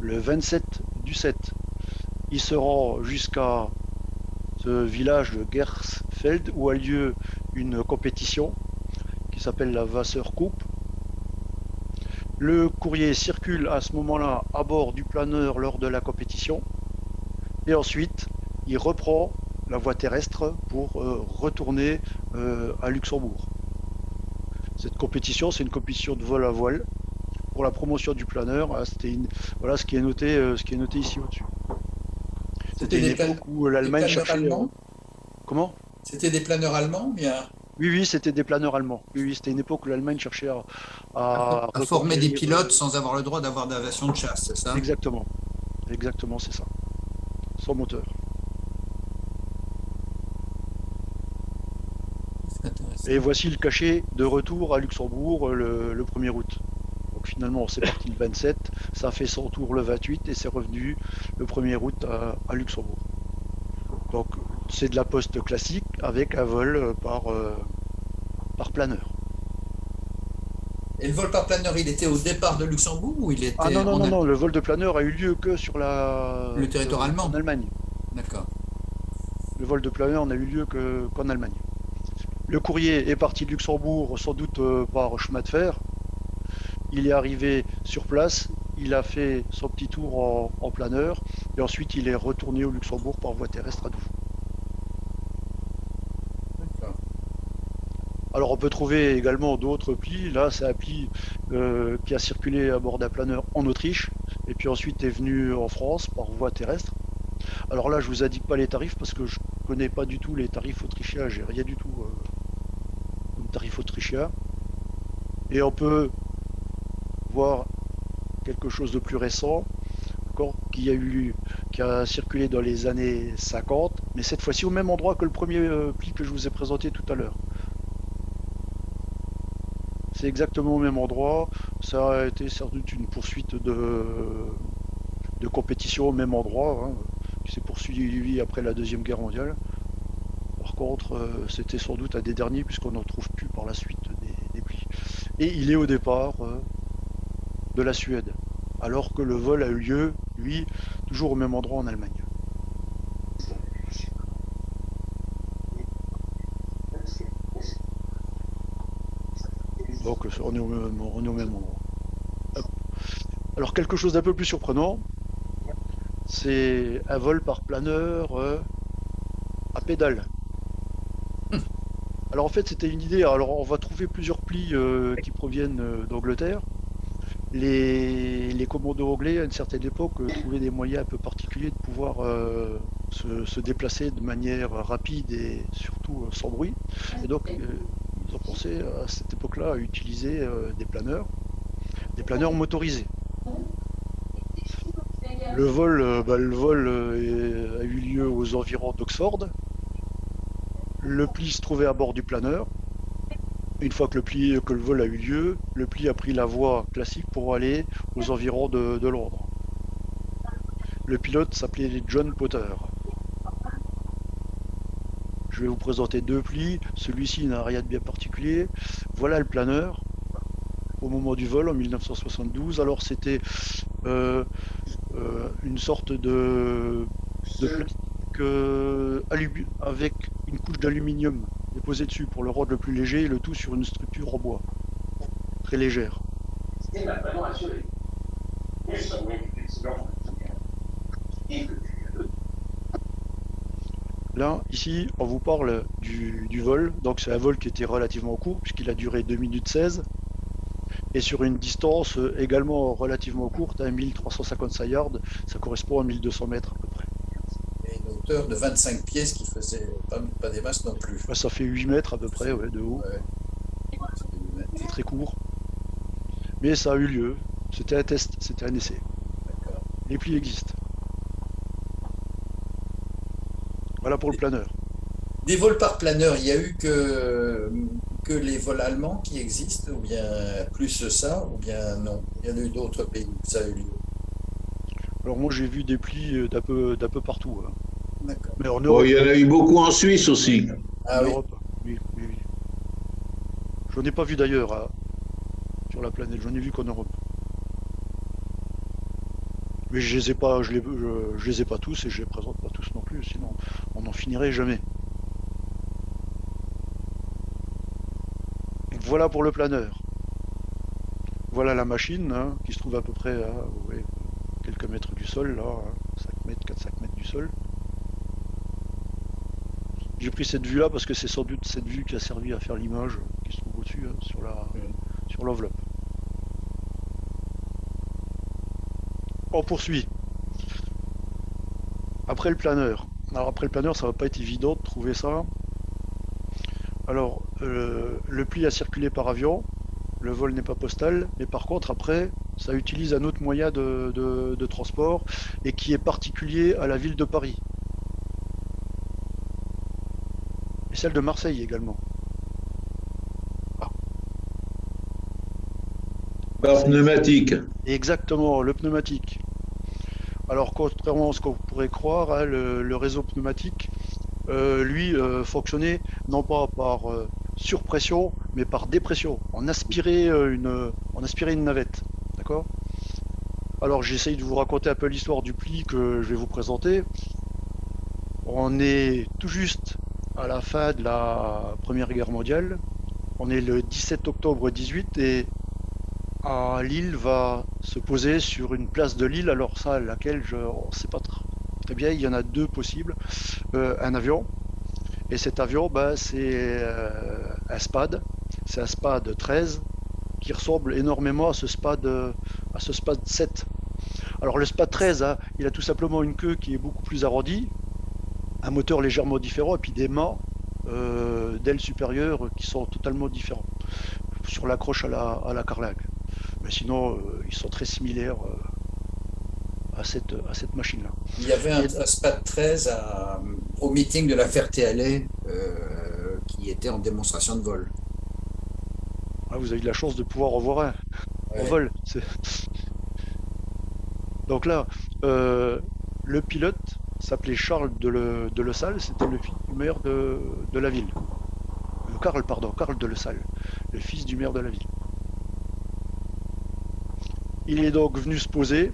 le 27 du 7. Il se rend jusqu'à ce village de Gersfeld où a lieu une compétition qui s'appelle la Wasserkup. Le courrier circule à ce moment-là à bord du planeur lors de la compétition et ensuite il reprend la voie terrestre pour retourner à Luxembourg. Cette compétition, c'est une compétition de vol à voile pour la promotion du planeur. Voilà ce qui est noté ici au-dessus. C'était une époque où l'Allemagne planeurs cherchait. allemands Comment? C'était des planeurs allemands, bien Oui, c'était des planeurs allemands. Oui, c'était une époque où l'Allemagne cherchait à à former des reconquérir, pilotes sans avoir le droit d'avoir d'aviation de chasse, c'est ça? Exactement. Exactement, c'est ça. Sans moteur. C'est intéressant. Et voici le cachet de retour à Luxembourg le 1er août. Donc finalement, c'est parti le 27, ça a fait son tour le 28 et c'est revenu le 1er août à Luxembourg. Donc c'est de la poste classique avec un vol par planeur. Et le vol par planeur, il était au départ de Luxembourg ou il était Ah non, non, en non, Al- non, le vol de planeur a eu lieu que sur le territoire allemand? en Allemagne. D'accord. Le vol de planeur n'a eu lieu qu'en Allemagne. Le courrier est parti de Luxembourg sans doute par chemin de fer. Il est arrivé sur place, il a fait son petit tour en planeur et ensuite il est retourné au Luxembourg par voie terrestre à nouveau. D'accord. Alors on peut trouver également d'autres plis. Là, c'est un pli qui a circulé à bord d'un planeur en Autriche et puis ensuite est venu en France par voie terrestre. Alors là, je vous indique pas les tarifs parce que je connais pas du tout les tarifs autrichiens. J'ai rien du tout comme tarif autrichien. Et on peut voir quelque chose de plus récent, d'accord, qui a circulé dans les années 50, mais cette fois-ci au même endroit que le premier pli que je vous ai présenté tout à l'heure. C'est exactement au même endroit. Ça a été sans doute une poursuite de compétition au même endroit, hein, qui s'est poursuivi après la Deuxième Guerre mondiale. Par contre, c'était sans doute un des derniers puisqu'on n'en trouve plus par la suite des plis. Et il est au départ de la Suède, alors que le vol a eu lieu, lui, toujours au même endroit en Allemagne. Donc on est au même endroit. Hop. Alors quelque chose d'un peu plus surprenant, c'est un vol par planeur à pédale. Alors en fait c'était une idée, alors on va trouver plusieurs plis qui proviennent d'Angleterre. Les commandos anglais à une certaine époque trouvaient des moyens un peu particuliers de pouvoir se déplacer de manière rapide et surtout sans bruit. Et donc ils ont pensé à cette époque-là à utiliser des planeurs motorisés. Le vol a eu lieu aux environs d'Oxford. Le pli se trouvait à bord du planeur. Une fois que le vol a eu lieu, le pli a pris la voie classique pour aller aux environs de Londres. Le pilote s'appelait John Potter. Je vais vous présenter deux plis. Celui-ci n'a rien de bien particulier. Voilà le planeur au moment du vol en 1972. Alors c'était une sorte de plastique avec une couche d'aluminium déposée dessus pour le rendre le plus léger et le tout sur une structure en bois très légère. Là, ici, on vous parle du vol. Donc c'est un vol qui était relativement court puisqu'il a duré 2 minutes 16 et sur une distance également relativement courte, à 1355 yards, ça correspond à 1200 mètres à peu près. Et une hauteur de 25 pieds, ce qui faisait pas des masses non plus. Ça fait 8 mètres à peu près de haut. Ouais. C'est très court. Mais ça a eu lieu. C'était un test, c'était un essai. D'accord. Les plis existent. Voilà pour le planeur. Des vols par planeur, il y a eu que les vols allemands qui existent, ou bien plus ça, ou bien non. Il y en a eu d'autres pays où ça a eu lieu. Alors moi j'ai vu des plis d'un peu partout. Hein. D'accord. Mais en Bon, Europe, il y en a eu beaucoup en Suisse aussi. Ah en oui. Europe, oui. J'en ai pas vu d'ailleurs hein, sur la planète, j'en ai vu qu'en Europe. Mais je les ai pas, je les ai pas tous et je les présente pas tous non plus, sinon on n'en finirait jamais. Donc voilà pour le planeur. Voilà la machine hein, qui se trouve à peu près à ouais, quelques mètres du sol, là, hein, 5 mètres, 4-5 mètres du sol. J'ai pris cette vue là parce que c'est sans doute cette vue qui a servi à faire l'image qui se trouve au-dessus hein, sur l'enveloppe. On poursuit. Après le planeur. Alors après le planeur, ça va pas être évident de trouver ça. Alors le pli a circulé par avion, le vol n'est pas postal, mais par contre après, ça utilise un autre moyen de transport et qui est particulier à la ville de Paris. Et celle de Marseille également. Par pneumatique. Exactement, le pneumatique. Alors contrairement à ce qu'on pourrait croire, hein, le réseau pneumatique, lui, fonctionnait non pas par surpression, mais par dépression. On aspirait une navette. D'accord? Alors j'essaye de vous raconter un peu l'histoire du pli que je vais vous présenter. On est tout juste à la fin de la Première Guerre mondiale. On est le 17 octobre 18 et Lille va se poser sur une place de Lille, alors ça, laquelle je ne sais pas très bien, il y en a deux possibles. Un avion, et cet avion, c'est un SPAD, c'est un SPAD 13 qui ressemble énormément à ce SPAD 7. Alors le SPAD 13, hein, il a tout simplement une queue qui est beaucoup plus arrondie, un moteur légèrement différent, et puis des mâts d'ailes supérieures qui sont totalement différents sur l'accroche à la carlingue. Mais sinon, ils sont très similaires à cette machine-là. Il y avait un SPAD 13 au meeting de la Ferté-Alais qui était en démonstration de vol. Ah, vous avez eu de la chance de pouvoir en voir un en vol. Donc là, le pilote s'appelait Charles de Le Salle, c'était le fils du maire de la ville. Karl de Le Salle, le fils du maire de la ville. Il est donc venu se poser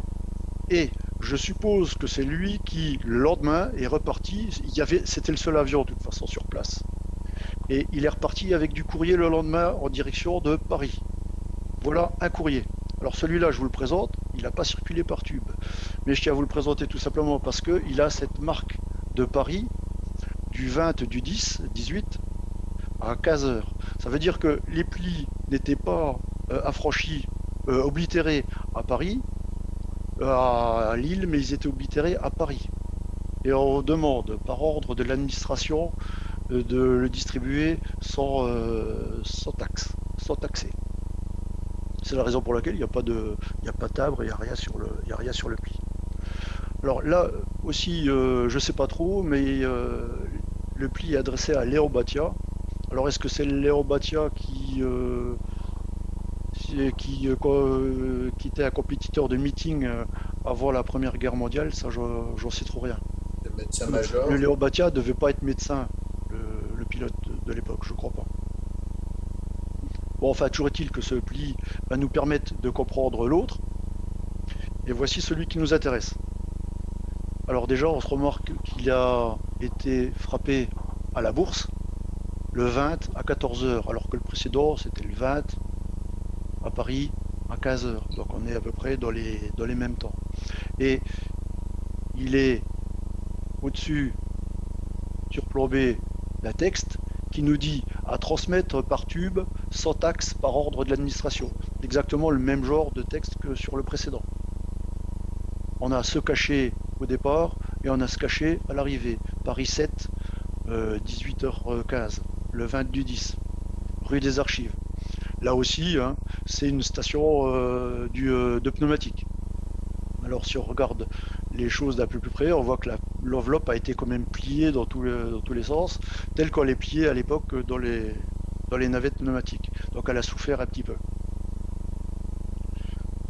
et je suppose que c'est lui qui, le lendemain, est reparti. C'était le seul avion de toute façon sur place. Et il est reparti avec du courrier le lendemain en direction de Paris. Voilà un courrier. Alors celui-là, je vous le présente, il n'a pas circulé par tube. Mais je tiens à vous le présenter tout simplement parce qu'il a cette marque de Paris du 20 du 10, 18 à 15 heures. Ça veut dire que les plis n'étaient pas affranchis, oblitérés à Paris, à Lille, mais ils étaient oblitérés à Paris. Et on demande par ordre de l'administration de le distribuer sans taxe, sans taxer. C'est la raison pour laquelle il n'y a pas de timbre, il n'y a rien sur le pli. Alors là aussi, je ne sais pas trop, mais le pli est adressé à Léon Batia. Alors est-ce que c'est Léon Batia qui était un compétiteur de meeting avant la Première Guerre mondiale? Ça, j'en sais trop rien. Le médecin-major. Le Léon Batia ne devait pas être médecin, le pilote de l'époque, je crois pas. Bon, enfin, toujours est-il que ce pli va nous permettre de comprendre l'autre. Et voici celui qui nous intéresse. Alors déjà, on se remarque qu'il a été frappé à la bourse le 20 à 14 heures, alors que le précédent, c'était le 20 à Paris à 15 heures. Donc on est à peu près dans les mêmes temps. Et il est au-dessus, surplombé d'un texte qui nous dit à transmettre par tube sans taxe par ordre de l'administration. Exactement le même genre de texte que sur le précédent. On a ce cachet au départ et on a ce cachet à l'arrivée. Paris 7, 18h15, le 20 du 10, rue des Archives. Là aussi, hein, c'est une station de pneumatique. Alors si on regarde les choses d'un peu plus près, on voit que l'enveloppe a été quand même pliée dans tous les sens, telle qu'on les pliait à l'époque dans les navettes pneumatiques. Donc elle a souffert un petit peu.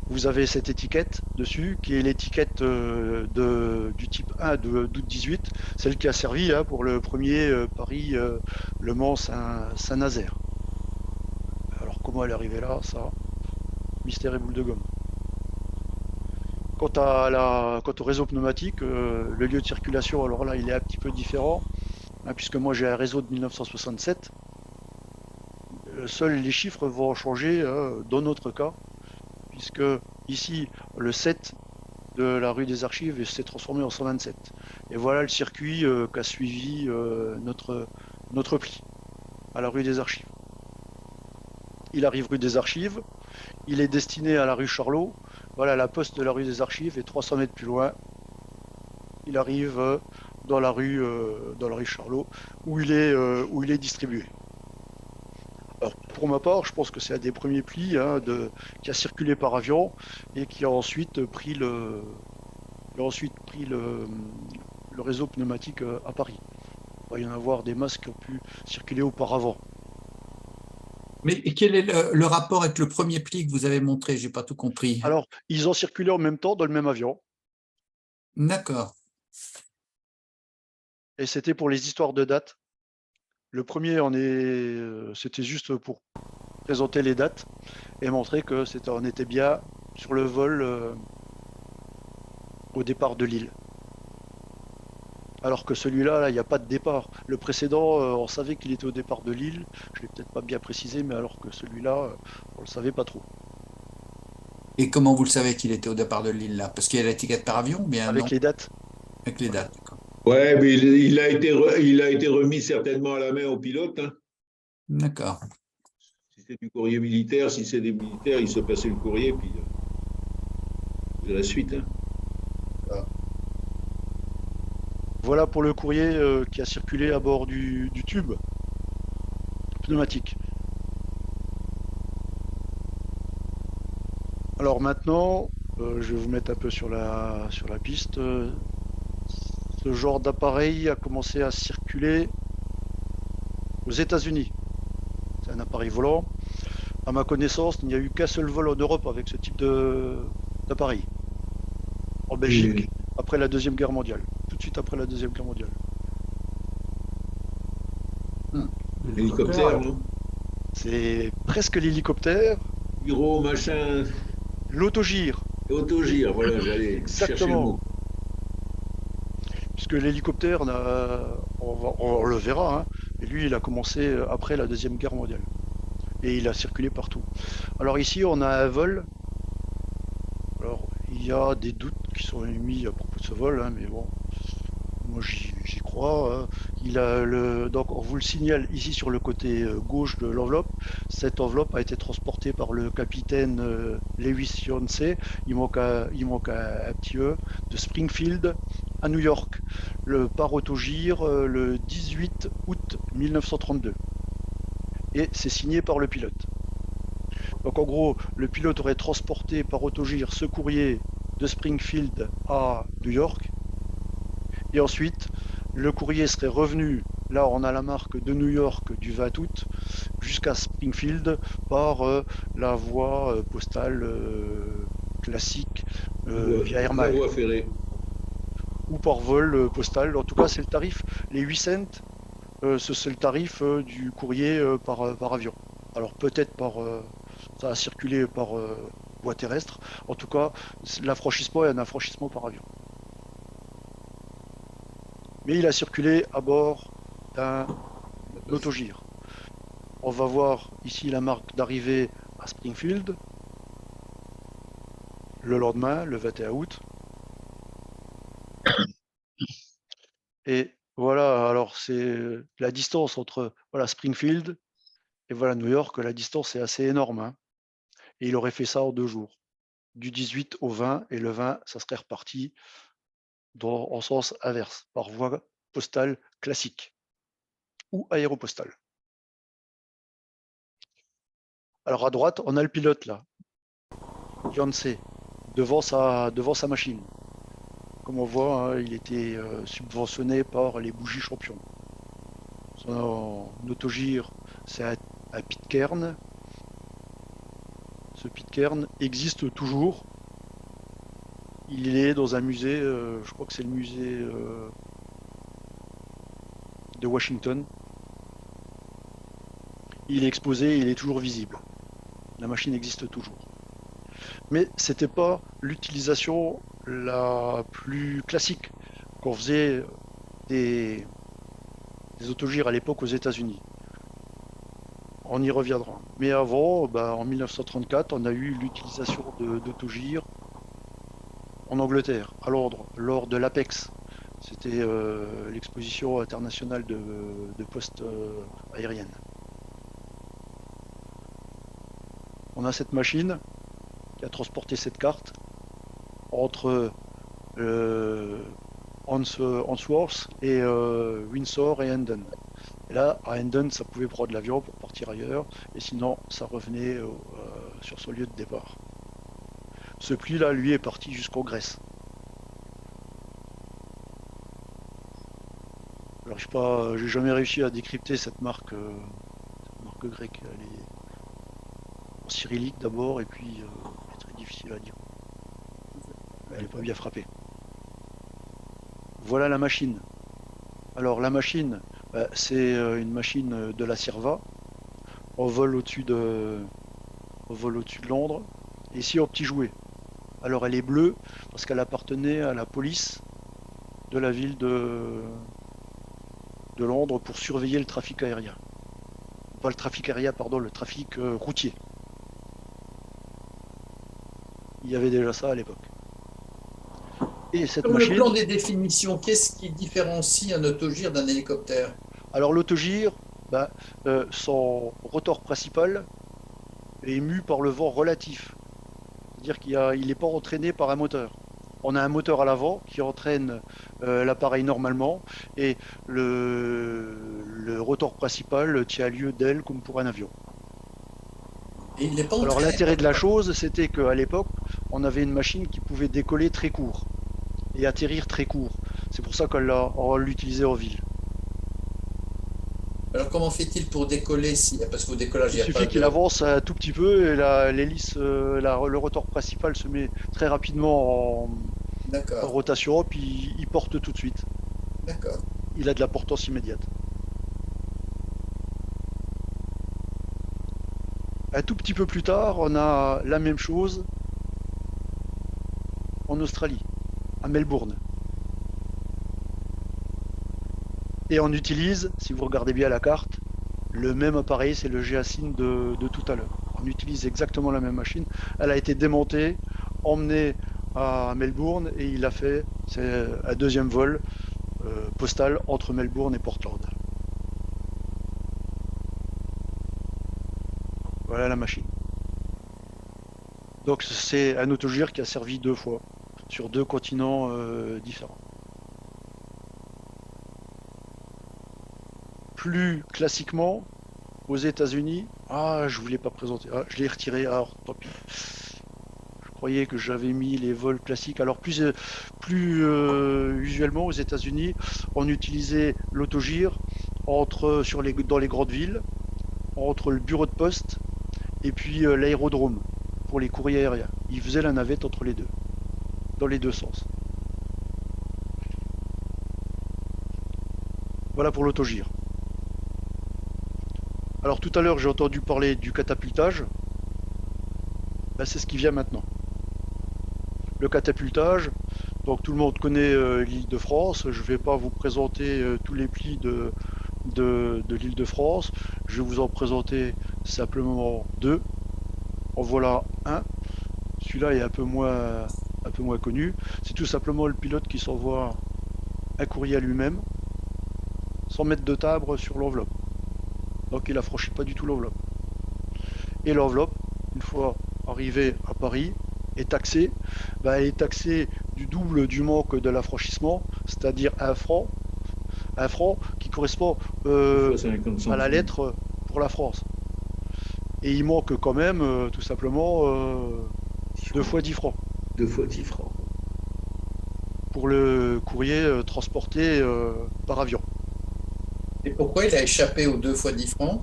Vous avez cette étiquette dessus, qui est l'étiquette du type 1 d'août 18, celle qui a servi pour le premier Paris-Le Mans-Saint-Nazaire. Alors comment elle est arrivée là, ça, mystère et boule de gomme. Quant au réseau pneumatique, le lieu de circulation, alors là, il est un petit peu différent, puisque moi j'ai un réseau de 1967. Seuls les chiffres vont changer dans notre cas, puisque ici, le 7 de la rue des Archives s'est transformé en 127. Et voilà le circuit qu'a suivi notre pli, à la rue des Archives. Il arrive rue des Archives, il est destiné à la rue Charlot. Voilà la poste de la rue des Archives et 300 mètres plus loin, il arrive dans la rue Charlot où il est distribué. Alors, pour ma part, je pense que c'est un des premiers plis qui a circulé par avion et qui a ensuite pris le réseau pneumatique à Paris. Il va y en avoir des masses qui ont pu circuler auparavant. Mais quel est le rapport avec le premier pli que vous avez montré? J'ai pas tout compris. Alors, ils ont circulé en même temps dans le même avion. D'accord. Et c'était pour les histoires de dates. Le premier, c'était juste pour présenter les dates et montrer que on était bien sur le vol au départ de Lille. Alors que celui-là, il n'y a pas de départ. Le précédent, on savait qu'il était au départ de Lille. Je ne l'ai peut-être pas bien précisé, mais alors que celui-là, on ne le savait pas trop. Et comment vous le savez qu'il était au départ de Lille là? Parce qu'il y a l'étiquette par avion, bien Avec non? les dates. Avec les dates, d'accord. Ouais, mais il a été remis certainement à la main au pilote. Hein. D'accord. Si c'est du courrier militaire, si c'est des militaires, il se passait le courrier, puis c'est la suite. Hein. Voilà pour le courrier qui a circulé à bord du tube pneumatique. Alors maintenant, je vais vous mettre un peu sur la piste. Ce genre d'appareil a commencé à circuler aux États-Unis. C'est un appareil volant. À ma connaissance, il n'y a eu qu'un seul vol en Europe avec ce type d'appareil. En Belgique, après la Deuxième Guerre mondiale. Tout de suite après la Deuxième Guerre mondiale. Hélicoptère, non? C'est presque l'hélicoptère. Gyro, machin. L'autogire. Autogire, voilà, j'allais chercher le mot. Puisque l'hélicoptère, on le verra, hein, Lui, il a commencé après la Deuxième Guerre mondiale. Et il a circulé partout. Alors ici, on a un vol. Alors, il y a des doutes qui sont émis à propos de ce vol, hein, mais bon, moi j'y crois. Hein. Donc, on vous le signale ici sur le côté gauche de l'enveloppe. Cette enveloppe a été transportée par le capitaine Lewis Yancey. Il manque un petit E de Springfield à New York, par autogire le 18 août 1932. Et c'est signé par le pilote. Donc en gros, le pilote aurait transporté par autogire ce courrier de Springfield à New York. Et ensuite, le courrier serait revenu, là on a la marque de New York du 20 août, jusqu'à Springfield par la voie postale classique via Air La Mail. voie ferrée. Ou par vol postal. En tout cas, c'est le tarif. Les 8 cents, c'est le tarif du courrier par avion. Alors peut-être ça a circulé par voie terrestre. En tout cas, l'affranchissement est un affranchissement par avion. Mais il a circulé à bord d'un autogire. On va voir ici la marque d'arrivée à Springfield le lendemain, le 21 août. Et voilà, alors c'est la distance entre Springfield et voilà New York, la distance est assez énorme. Hein. Et il aurait fait ça en 2 jours, du 18 au 20, et le 20, ça serait reparti en sens inverse, par voie postale classique ou aéropostale. Alors à droite, on a le pilote là, Yancey, devant sa machine. Comme on voit, hein, il était subventionné par les bougies champions. Son autogire, c'est un Pitcairn. Ce Pitcairn existe toujours. Il est dans un musée, je crois que c'est le musée de Washington. Il est exposé, il est toujours visible. La machine existe toujours. Mais c'était pas l'utilisation la plus classique qu'on faisait des autogires à l'époque aux États-Unis. On y reviendra. Mais avant, en 1934, on a eu l'utilisation d'autogires en Angleterre, à Londres, lors de l'Apex. C'était l'exposition internationale de postes aériennes. On a cette machine qui a transporté cette carte entre Wandsworth et Windsor et Hendon. Et là, à Hendon, ça pouvait prendre l'avion pour partir ailleurs, et sinon, ça revenait sur son lieu de départ. Ce pli-là, lui, est parti jusqu'en Grèce. Alors, j'ai jamais réussi à décrypter cette marque grecque. Elle est en cyrillique d'abord, et puis elle est très difficile à dire. Elle n'est pas bien frappée. Voilà la machine. Alors la machine, c'est une machine de la Cierva. On vole au-dessus de Londres. Et ici en petit jouet. Alors elle est bleue parce qu'elle appartenait à la police de la ville de Londres pour surveiller le trafic aérien. Pas le trafic aérien, pardon, le trafic routier. Il y avait déjà ça à l'époque. Et cette Sur machine... le plan des définitions, qu'est-ce qui différencie un autogire d'un hélicoptère? Alors l'autogire, son rotor principal est ému par le vent relatif. C'est-à-dire qu'il n'est pas entraîné par un moteur. On a un moteur à l'avant qui entraîne l'appareil normalement et le rotor principal tient lieu d'aile comme pour un avion. Et il n'est pas Alors entraîné l'intérêt de la par- chose, c'était qu'à l'époque, on avait une machine qui pouvait décoller très court et atterrir très court. C'est pour ça qu'on l'utilisait en ville. Alors comment fait-il pour décoller parce qu'au décollage, Il il n'y a suffit pas qu'il de... avance un tout petit peu et l'hélice, le rotor principal se met très rapidement en D'accord, rotation, puis il porte tout de suite. d'accord. Il a de la portance immédiate. Un tout petit peu plus tard, on a la même chose en Australie, à Melbourne. Et on utilise, si vous regardez bien la carte, le même appareil, c'est le Géacine de tout à l'heure. On utilise exactement la même machine. Elle a été démontée, emmenée à Melbourne et il a fait un deuxième vol postal entre Melbourne et Portland. Voilà la machine. Donc c'est un autogire qui a servi 2 fois sur 2 continents différents. Plus classiquement, aux États-Unis, je voulais pas présenter, je l'ai retiré, tant pis. Je croyais que j'avais mis les vols classiques. Alors plus usuellement aux États-Unis, on utilisait l'autogire dans les grandes villes, entre le bureau de poste et puis l'aérodrome pour les courriers aériens. Ils faisaient la navette entre les deux, dans les deux sens. Voilà pour l'autogire. Alors tout à l'heure j'ai entendu parler du catapultage. C'est ce qui vient maintenant. Le catapultage, donc tout le monde connaît l'Île-de-France. Je ne vais pas vous présenter tous les plis de l'Île-de-France. Je vais vous en présenter simplement 2. En voilà un. Celui-là est un peu moins connu. C'est tout simplement le pilote qui s'envoie un courrier à lui-même sans mettre de timbre sur l'enveloppe. Donc il affranchit pas du tout l'enveloppe. Et l'enveloppe, une fois arrivée à Paris, est taxée. Elle est taxée du double du manque de l'affranchissement, c'est-à-dire 1 franc. 1 franc qui correspond à la lettre pour la France. Et il manque quand même, tout simplement, 2 fois 10 francs. 2 fois 10 francs. Pour le courrier transporté par avion. Et pourquoi il a échappé aux 2 fois 10 francs?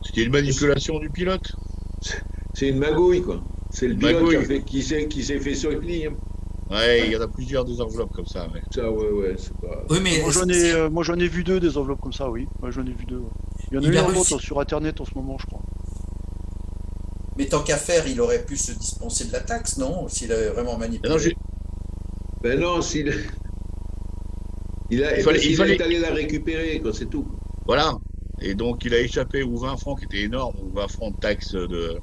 C'était une manipulation du pilote. C'est une magouille, quoi. C'est le pilote Magouille. qui s'est fait surpris. Hein. Ouais, il y en a plusieurs des enveloppes comme ça. Ouais. Ça, ouais, c'est pas. Oui, mais Moi j'en ai vu 2 des enveloppes comme ça, oui. Moi j'en ai vu 2. Ouais. Il y en a Il eu a un réussi. autre sur internet en ce moment, je crois. mais tant qu'à faire, il aurait pu se dispenser de la taxe, non? S'il avait vraiment Ah manipulé. non, Ben non, s'il il Il fallait- est allé la récupérer, quoi, c'est tout. Voilà. Et donc, il a échappé aux 20 francs qui étaient énormes, aux 20 francs de taxe de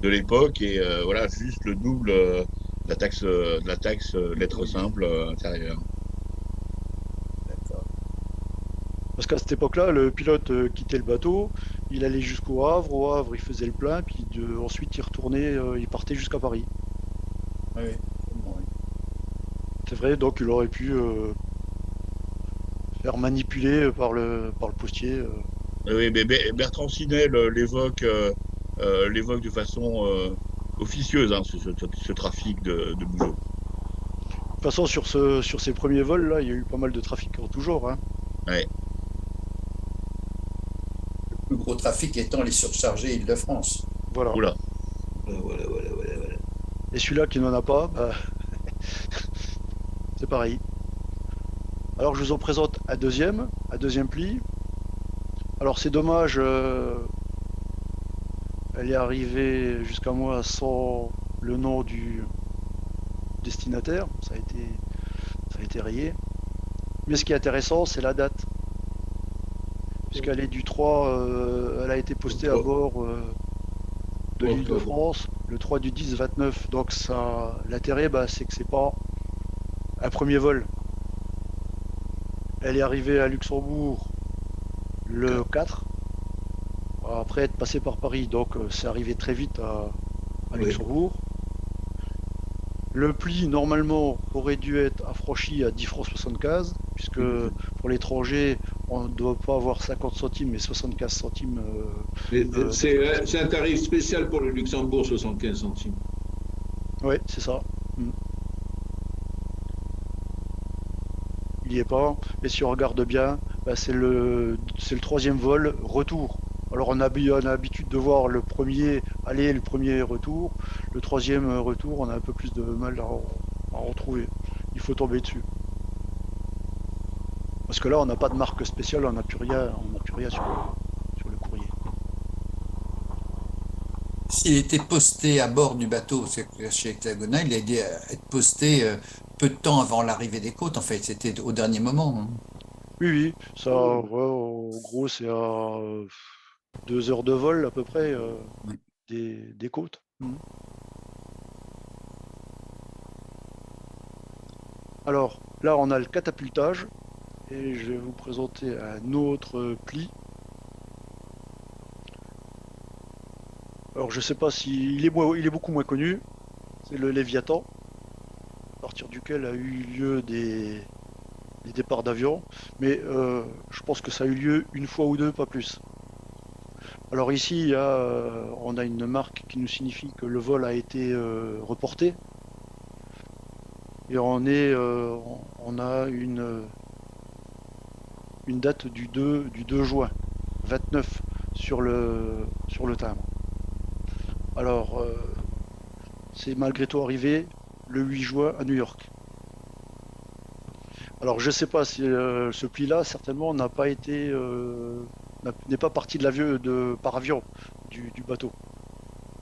l'époque. Et voilà, juste le double de la taxe lettre simple intérieure. D'accord. Parce qu'à cette époque-là, le pilote quittait le bateau, il allait jusqu'au Havre, au Havre il faisait le plein, puis ensuite il retournait, il partait jusqu'à Paris. Oui, oui. C'est vrai, donc il aurait pu faire manipuler par le postier. Oui, mais Bertrand Sinel l'évoque de façon officieuse, hein, ce trafic de bougeots. De toute façon, sur ces premiers vols, là, il y a eu pas mal de trafic en tout genre. Hein. Ouais. Le plus gros trafic étant les surchargés Île-de-France. Voilà. Oula. Voilà. Et celui-là qui n'en a pas, c'est pareil. Alors je vous en présente un deuxième pli. Alors c'est dommage, elle est arrivée jusqu'à moi sans le nom du destinataire, ça a été rayé. Mais ce qui est intéressant, c'est la date. Puisqu'elle est du 3, elle a été postée à bord de l'Île-de-France le 3 du 10 29. Donc ça, l'intérêt, c'est que c'est pas un premier vol. Elle est arrivée à Luxembourg le 4, après être passée par Paris, donc c'est arrivé très vite à Luxembourg. Le pli, normalement, aurait dû être affranchi à 10 francs 75, puisque pour l'étranger, on ne doit pas avoir 50 centimes, mais 75 centimes. C'est un tarif spécial pour le Luxembourg, 75 centimes. Oui, c'est ça. Il n'y est pas. Et si on regarde bien, c'est le 3e vol retour. Alors on a l'habitude de voir le premier aller, le premier retour. Le 3e retour, on a un peu plus de mal à retrouver. Il faut tomber dessus. Parce que là, on n'a pas de marque spéciale, on n'a plus rien sur le courrier. S'il était posté à bord du bateau, c'est que chez Hexagona, il a dû être posté peu de temps avant l'arrivée des côtes, en fait. C'était au dernier moment, hein. Oui, oui, ça, ouais, en gros, c'est à 2 heures de vol à peu près Ouais. des côtes. Mhm. Alors, là, on a le catapultage, et je vais vous présenter un autre pli. Alors, je sais pas s'il est, il est beaucoup moins connu, c'est le Léviathan, à partir duquel a eu lieu des départs d'avion, mais je pense que ça a eu lieu une fois ou deux, pas plus. Alors ici, on a une marque qui nous signifie que le vol a été reporté, et on a une date du 2 juin 29 sur le timbre. Alors, c'est malgré tout arrivé le 8 juin à New York. Alors, je ne sais pas si ce pli-là, certainement, n'a pas été, n'est pas parti de l'avion, par avion du bateau.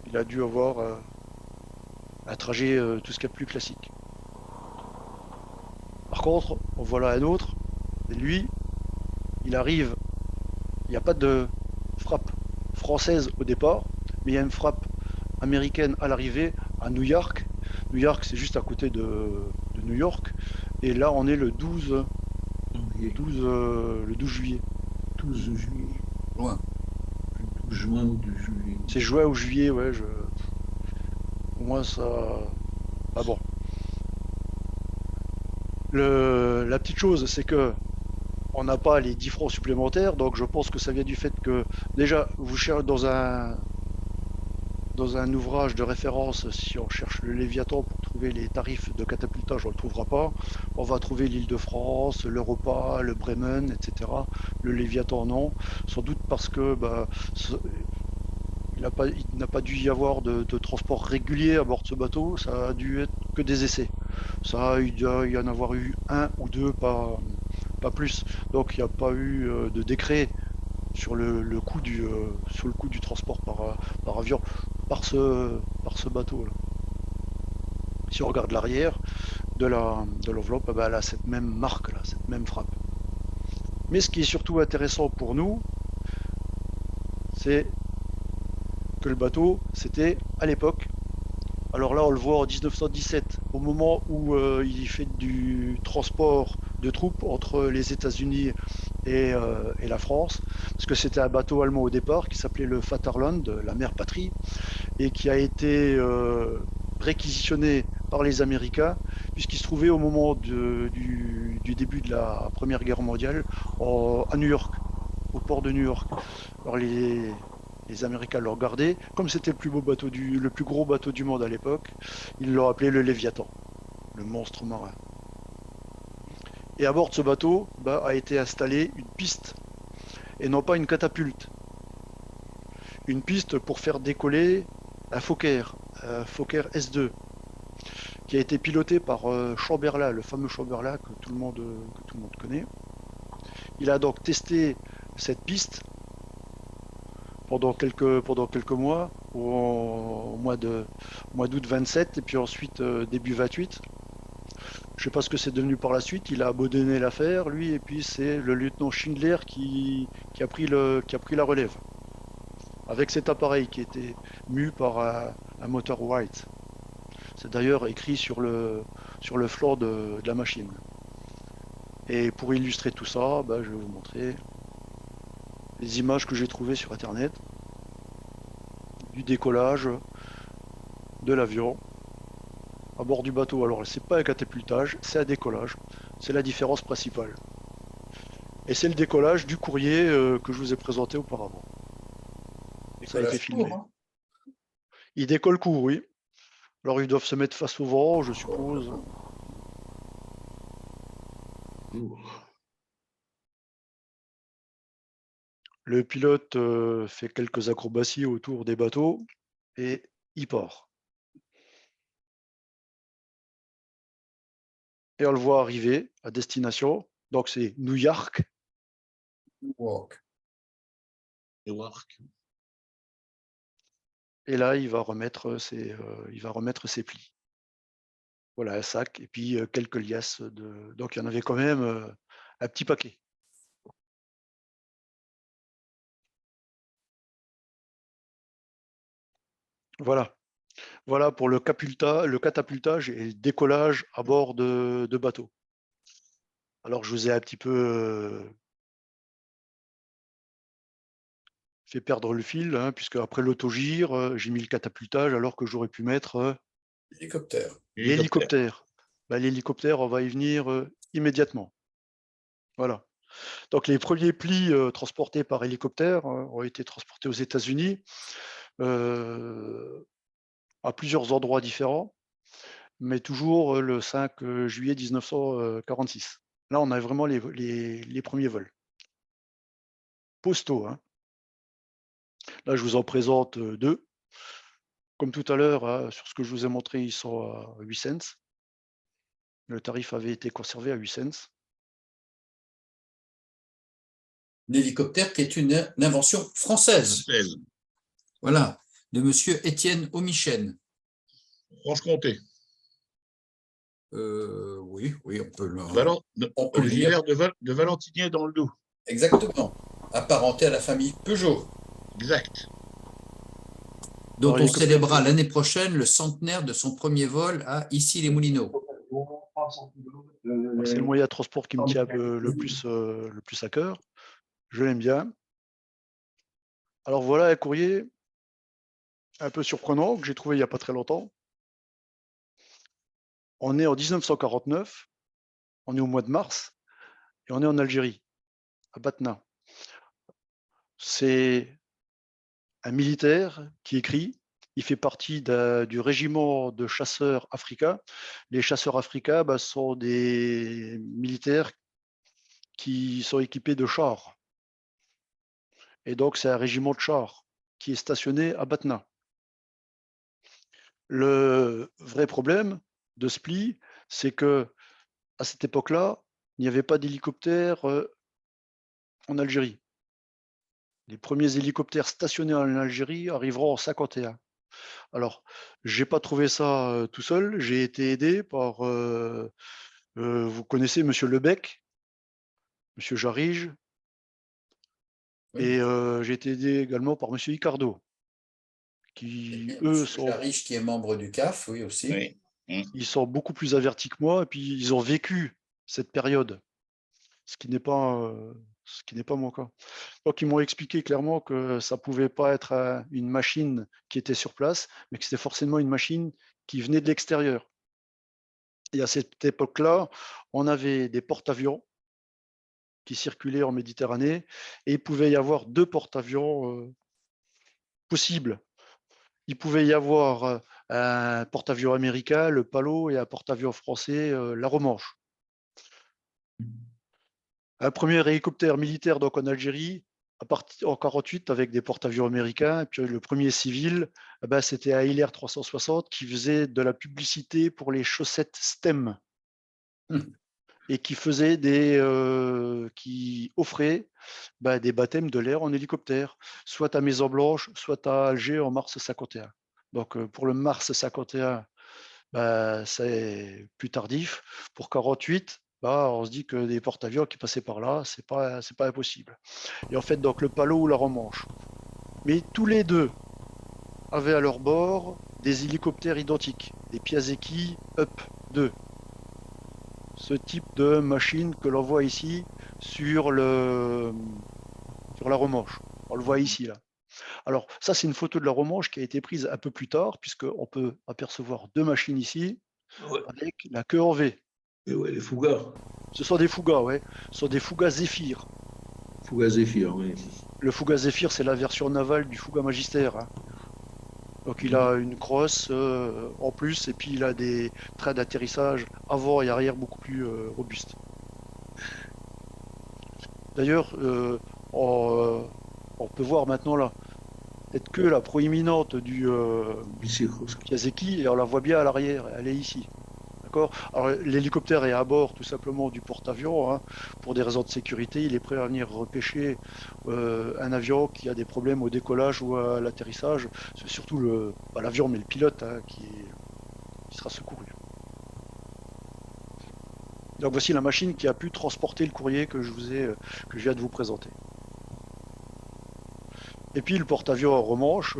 Il a dû avoir un trajet tout ce qu'il y a de plus classique. Par contre, en voilà un autre, et lui, il arrive, il n'y a pas de frappe française au départ, mais il y a une frappe américaine à l'arrivée à New York. New York, c'est juste à côté de New York. Et là, on est le 12 juillet. 12 juillet. Loin. 12 juin ou 2 juillet. C'est juin ou juillet, ouais. Au moins, ça. Ah bon. La petite chose, c'est que on n'a pas les 10 francs supplémentaires, donc je pense que ça vient du fait que déjà, vous cherchez dans un ouvrage de référence, si on cherche le Léviathan pour trouver les tarifs de catapultage, on ne le trouvera pas. On va trouver l'Île-de-France, l'Europa, le Bremen, etc. Le Léviathan, non. Sans doute parce que il n'a pas dû y avoir de transport régulier à bord de ce bateau. Ça a dû être que des essais. Il doit y en avoir eu un ou deux, pas plus. Donc il n'y a pas eu de décret sur le coût du transport par avion par ce bateau-là. Si on regarde l'arrière de l'enveloppe, elle a cette même marque-là, cette même frappe. Mais ce qui est surtout intéressant pour nous, c'est que le bateau, c'était à l'époque. Alors là, on le voit en 1917, au moment où il fait du transport de troupes entre les États-Unis et la France, parce que c'était un bateau allemand au départ qui s'appelait le Vaterland, la mère patrie, et qui a été réquisitionné par les Américains, puisqu'il se trouvait au moment du début de la Première Guerre mondiale à New York, au port de New York. Alors les Américains l'ont gardé, comme c'était le plus gros bateau du monde à l'époque, ils l'ont appelé le Léviathan, le monstre marin. Et à bord de ce bateau a été installée une piste, et non pas une catapulte. Une piste pour faire décoller un Fokker S2, qui a été piloté par Chamberlain, le fameux Chamberlain que tout le monde connaît. Il a donc testé cette piste pendant quelques mois, au mois d'août 27 et puis ensuite début 28. Je ne sais pas ce que c'est devenu par la suite. Il a abandonné l'affaire, lui, et puis c'est le lieutenant Schindler qui a pris la relève avec cet appareil qui était mu par un moteur Wright. C'est d'ailleurs écrit sur le flanc de la machine. Et pour illustrer tout ça, je vais vous montrer les images que j'ai trouvées sur Internet du décollage de l'avion à bord du bateau. Alors, c'est pas un catapultage, c'est un décollage. C'est la différence principale. Et c'est le décollage du courrier que je vous ai présenté auparavant. Ça a été filmé. Court, hein. Il décolle court, oui. Alors, ils doivent se mettre face au vent, je suppose. Le pilote fait quelques acrobaties autour des bateaux et il part. Et on le voit arriver à destination. Donc, c'est New York. Walk. Newark. Et là, il va remettre ses plis. Voilà, un sac et puis quelques liasses de. Donc il y en avait quand même un petit paquet. Voilà. Voilà pour le catapultage et le décollage à bord de bateaux. Alors je vous ai un petit peu fait perdre le fil, hein, puisque après l'autogire, j'ai mis le catapultage alors que j'aurais pu mettre Hélicoptère. l'hélicoptère. L'hélicoptère, on va y venir immédiatement. Voilà. Donc les premiers plis transportés par hélicoptère ont été transportés aux États-Unis à plusieurs endroits différents, mais toujours le 5 juillet 1946. Là, on a vraiment les premiers vols postaux, hein. Là, je vous en présente deux. Comme tout à l'heure, hein, sur ce que je vous ai montré, ils sont à 8 cents. Le tarif avait été conservé à 8 cents. L'hélicoptère qui est une invention française. Voilà, de monsieur Étienne Omichen. Franche-Comté. Oui, on peut le Originaire de Valentinier dans le Doubs. Exactement. Apparenté à la famille Peugeot. Exact. Dont on célébrera l'année prochaine le centenaire de son premier vol à Issy-les-Moulineaux. C'est le moyen de transport qui me tient le plus à cœur. Je l'aime bien. Alors voilà un courrier un peu surprenant que j'ai trouvé il n'y a pas très longtemps. On est en 1949, on est au mois de mars, et on est en Algérie, à Batna. C'est un militaire qui écrit. Il fait partie du régiment de chasseurs africains. Les chasseurs africains sont des militaires qui sont équipés de chars. Et donc, c'est un régiment de chars qui est stationné à Batna. Le vrai problème de ce pli, c'est que à cette époque-là, il n'y avait pas d'hélicoptère en Algérie. Les premiers hélicoptères stationnés en Algérie arriveront en 51. Alors, j'ai pas trouvé ça tout seul. J'ai été aidé par, vous connaissez Monsieur Lebec, Monsieur Jarige, Oui. et j'ai été aidé également par Monsieur Icardo, qui eux sont. Jarige qui est membre du CAF, oui aussi. Oui. Ils sont beaucoup plus avertis que moi, et puis ils ont vécu cette période, ce qui n'est pas mon cas. Donc ils m'ont expliqué clairement que ça pouvait pas être une machine qui était sur place, mais que c'était forcément une machine qui venait de l'extérieur. Et à cette époque-là, on avait des porte-avions qui circulaient en Méditerranée, et il pouvait y avoir deux porte-avions possibles. Il pouvait y avoir un porte-avions américain, le Palo, et un porte-avions français, la Romanche. Un premier hélicoptère militaire donc en Algérie, en 48 avec des porte-avions américains. Et puis le premier civil, c'était un Hilaire 360 qui faisait de la publicité pour les chaussettes STEM et qui faisait qui offrait des baptêmes de l'air en hélicoptère, soit à Maison-Blanche, soit à Alger en mars 51. Donc pour le mars 51, c'est plus tardif. Pour 48, on se dit que des porte-avions qui passaient par là, c'est pas impossible. Et en fait, donc le Palo ou la Romanche. Mais tous les deux avaient à leur bord des hélicoptères identiques, des Piasecki Up 2. Ce type de machine que l'on voit ici sur la Romanche. On le voit ici, là. Alors, ça, c'est une photo de la Romanche qui a été prise un peu plus tard, puisqu'on peut apercevoir deux machines ici, avec la queue en V. Et ouais, les Fougas. Ce sont des Fougas, ouais. Ce sont des Fougas Zéphyr. Fougas Zéphyr, oui. Le Fougas Zéphyr, c'est la version navale du Fougas Magister, hein. Donc il a une crosse en plus, et puis il a des trains d'atterrissage avant et arrière beaucoup plus robustes. D'ailleurs, on peut voir maintenant là, cette queue la proéminente du Piasecki, et on la voit bien à l'arrière, elle est ici. D'accord. Alors l'hélicoptère est à bord tout simplement du porte-avions, hein, pour des raisons de sécurité. Il est prêt à venir repêcher un avion qui a des problèmes au décollage ou à l'atterrissage. C'est surtout pas l'avion mais le pilote, hein, qui sera secouru. Donc voici la machine qui a pu transporter le courrier que je viens de vous présenter. Et puis le porte-avions en remanche,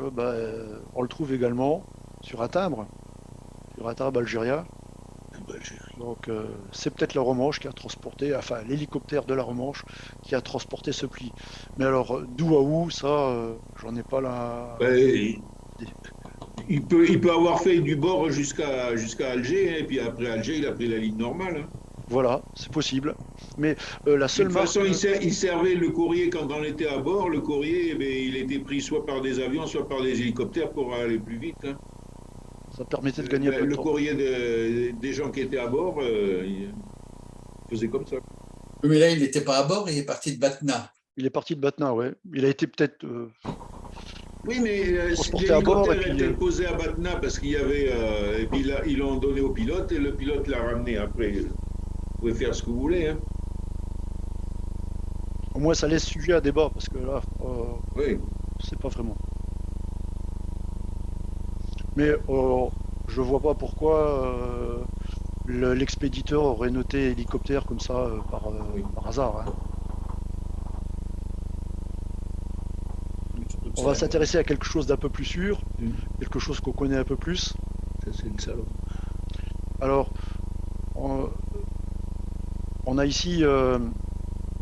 on le trouve également sur un timbre algérien. Donc c'est peut-être la remanche qui a transporté, enfin l'hélicoptère de la remanche qui a transporté ce pli. Mais alors d'où à où, ça, j'en ai pas la... Ouais, il peut avoir fait du bord jusqu'à Alger, hein, et puis après Alger, il a pris la ligne normale. Hein. Voilà, c'est possible. Mais la De seule toute marque... façon, il servait le courrier quand on était à bord. Le courrier, eh bien, il était pris soit par des avions, soit par des hélicoptères pour aller plus vite. Hein. Ça permettait de gagner un peu de Le temps. courrier des gens qui étaient à bord, il faisait comme ça. Oui, mais là, il n'était pas à bord, il est parti de Batna. Il est parti de Batna, ouais. Il a été peut-être Oui, mais transporté à bord et l'hélicoptère puis... était posé à Batna parce qu'il y avait. Et puis là, ils l'ont donné au pilote et le pilote l'a ramené après. Vous pouvez faire ce que vous voulez. Hein. Au moins, ça laisse sujet à débat, parce que là, Oui. c'est pas vraiment. Mais je vois pas pourquoi l'expéditeur aurait noté hélicoptère comme ça par hasard. Hein. On va s'intéresser à quelque chose d'un peu plus sûr, quelque chose qu'on connaît un peu plus. Ça, c'est le salon. Alors, on a ici...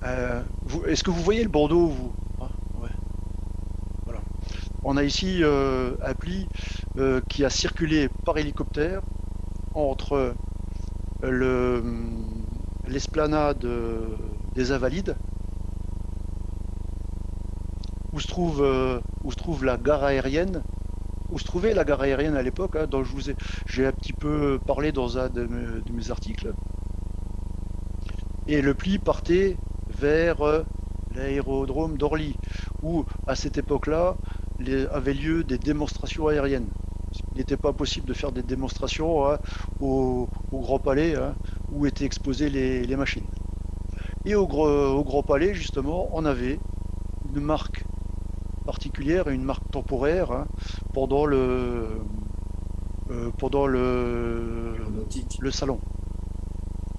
est-ce que vous voyez le bandeau, vous? Ah, ouais. Voilà. On a ici un pli qui a circulé par hélicoptère entre l'esplanade des Invalides, où se trouve la gare aérienne, où se trouvait la gare aérienne à l'époque, hein, dont j'ai un petit peu parlé dans un de mes articles. Et le pli partait vers l'aérodrome d'Orly, où à cette époque-là avaient lieu des démonstrations aériennes. Il n'était pas possible de faire des démonstrations au Grand Palais, hein, où étaient exposées les machines. Et au Grand Palais, justement, on avait une marque particulière et une marque temporaire, hein, pendant le salon.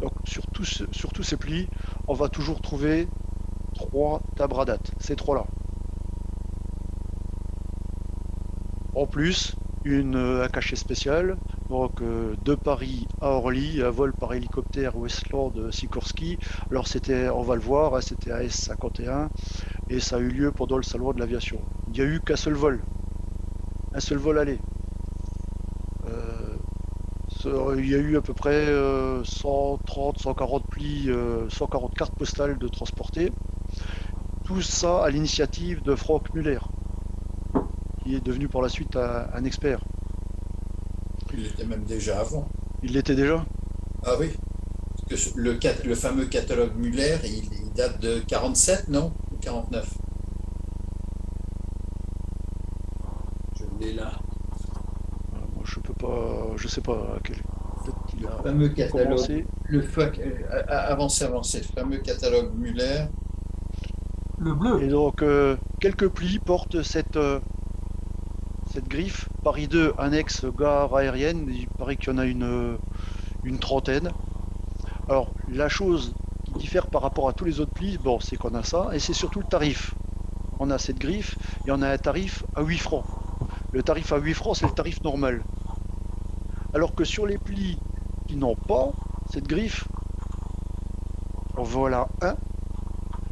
Donc sur tous ces plis, on va toujours trouver 3 timbres à date, ces 3-là. En plus, un cachet spécial, donc de Paris à Orly, un vol par hélicoptère Westland Sikorsky. Alors on va le voir, hein, c'était AS-51 et ça a eu lieu pendant le salon de l'aviation. Il n'y a eu qu'un seul vol aller. Il y a eu à peu près 130, 140 plis, 140 cartes postales de transporter. Tout ça à l'initiative de Frank Muller, qui est devenu par la suite un expert. Il était même déjà avant. Il l'était déjà? Ah oui. Parce que le fameux catalogue Muller, il date de 47, non? Ou 49? Je l'ai là. Moi, je sais pas à quel. Peut-être qu'il Le a fameux catalogue. commencé. Avancez. Le fameux catalogue Muller. Le bleu. Et donc, quelques plis portent cette griffe. Paris 2, annexe gare aérienne. Il paraît qu'il y en a une trentaine. Alors, la chose qui diffère par rapport à tous les autres plis, bon, c'est qu'on a ça, et c'est surtout le tarif. On a cette griffe, et on a un tarif à 8 francs. Le tarif à 8 francs, c'est le tarif normal. Alors que sur les plis qui n'ont pas cette griffe, en voilà un,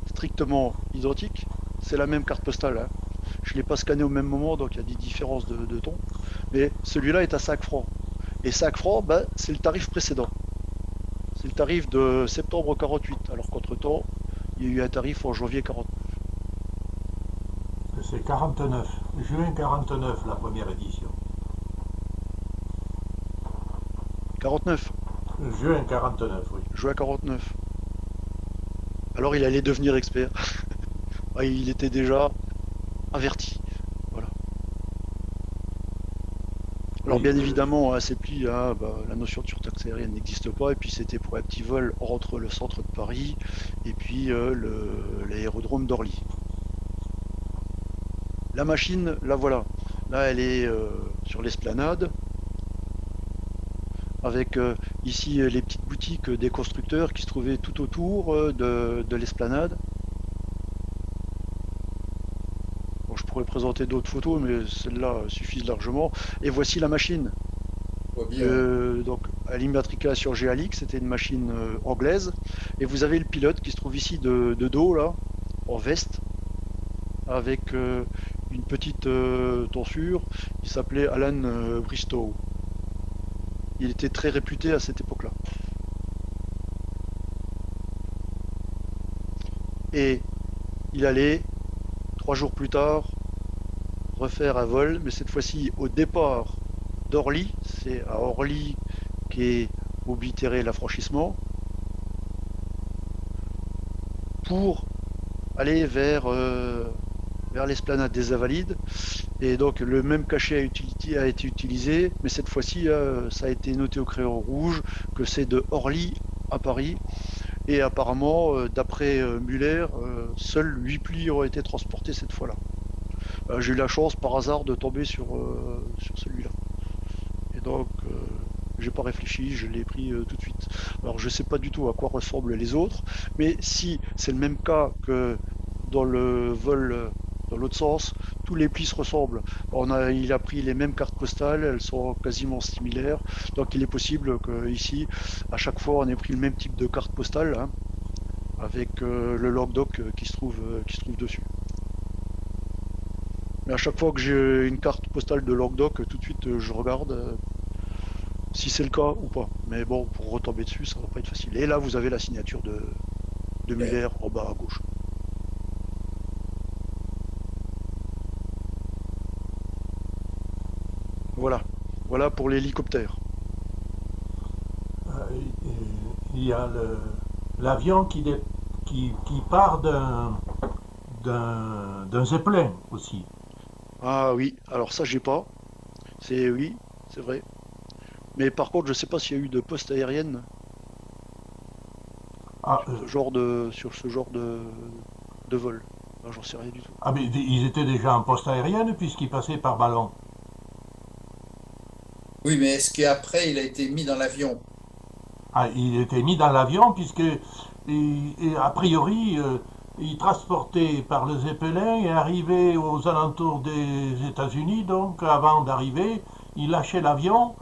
strictement identique. C'est la même carte postale. Hein. Je ne l'ai pas scanné au même moment, donc il y a des différences de ton. Mais celui-là est à 5 francs. Et 5 francs, c'est le tarif précédent. C'est le tarif de septembre 48, alors qu'entre-temps, il y a eu un tarif en janvier 49. C'est 49. Juin 49, la première édition. 49. Juin 49, oui. Juin 49. Alors il allait devenir expert. Il était déjà averti. Voilà. Alors bien évidemment, à ces plis, la notion de surtaxe aérienne n'existe pas, et puis c'était pour un petit vol entre le centre de Paris et puis l'aérodrome d'Orly. La machine, la voilà. Là, elle est sur l'esplanade. avec ici les petites boutiques des constructeurs qui se trouvaient tout autour de l'esplanade. Bon, je pourrais présenter d'autres photos, mais celles-là suffisent largement. Et voici la machine. On voit bien. Donc, à l'immatriculation GALIX, c'était une machine anglaise. Et vous avez le pilote qui se trouve ici de dos, là, en veste, avec une petite tonsure. Il s'appelait Alan Bristow. Il était très réputé à cette époque-là. Et il allait, 3 jours plus tard, refaire un vol, mais cette fois-ci au départ d'Orly. C'est à Orly qu'est oblitéré l'affranchissement, pour aller vers l'esplanade des Invalides. Et donc le même cachet a été utilisé, mais cette fois-ci ça a été noté au crayon rouge que c'est de Orly à Paris. Et apparemment, d'après Muller, seuls 8 plis ont été transportés cette fois-là. J'ai eu la chance par hasard de tomber sur celui-là. Et donc j'ai pas réfléchi, je l'ai pris tout de suite. Alors je sais pas du tout à quoi ressemblent les autres, mais si c'est le même cas que dans le vol dans l'autre sens, tous les plis se ressemblent. Il a pris les mêmes cartes postales, elles sont quasiment similaires, donc il est possible qu'ici, à chaque fois, on ait pris le même type de carte postale, hein, avec le logbook qui se trouve dessus. Mais à chaque fois que j'ai une carte postale de logbook, tout de suite je regarde si c'est le cas ou pas. Mais bon, pour retomber dessus, ça va pas être facile. Et là, vous avez la signature de Muller en bas à gauche. Voilà pour l'hélicoptère. Il y a l'avion qui part d'un Zeppelin aussi. Ah oui, alors ça j'ai pas. Oui, c'est vrai. Mais par contre, je sais pas s'il y a eu de poste aérienne Ah, sur ce genre de vol. Ah, j'en sais rien du tout. mais ils étaient déjà en poste aérienne puisqu'ils passaient par ballon. Oui, mais est-ce qu'après, il a été mis dans l'avion? Ah, il était mis dans l'avion puisque, a priori, il transportait par le Zeppelin et arrivait aux alentours des États-Unis. Donc, avant d'arriver, il lâchait l'avion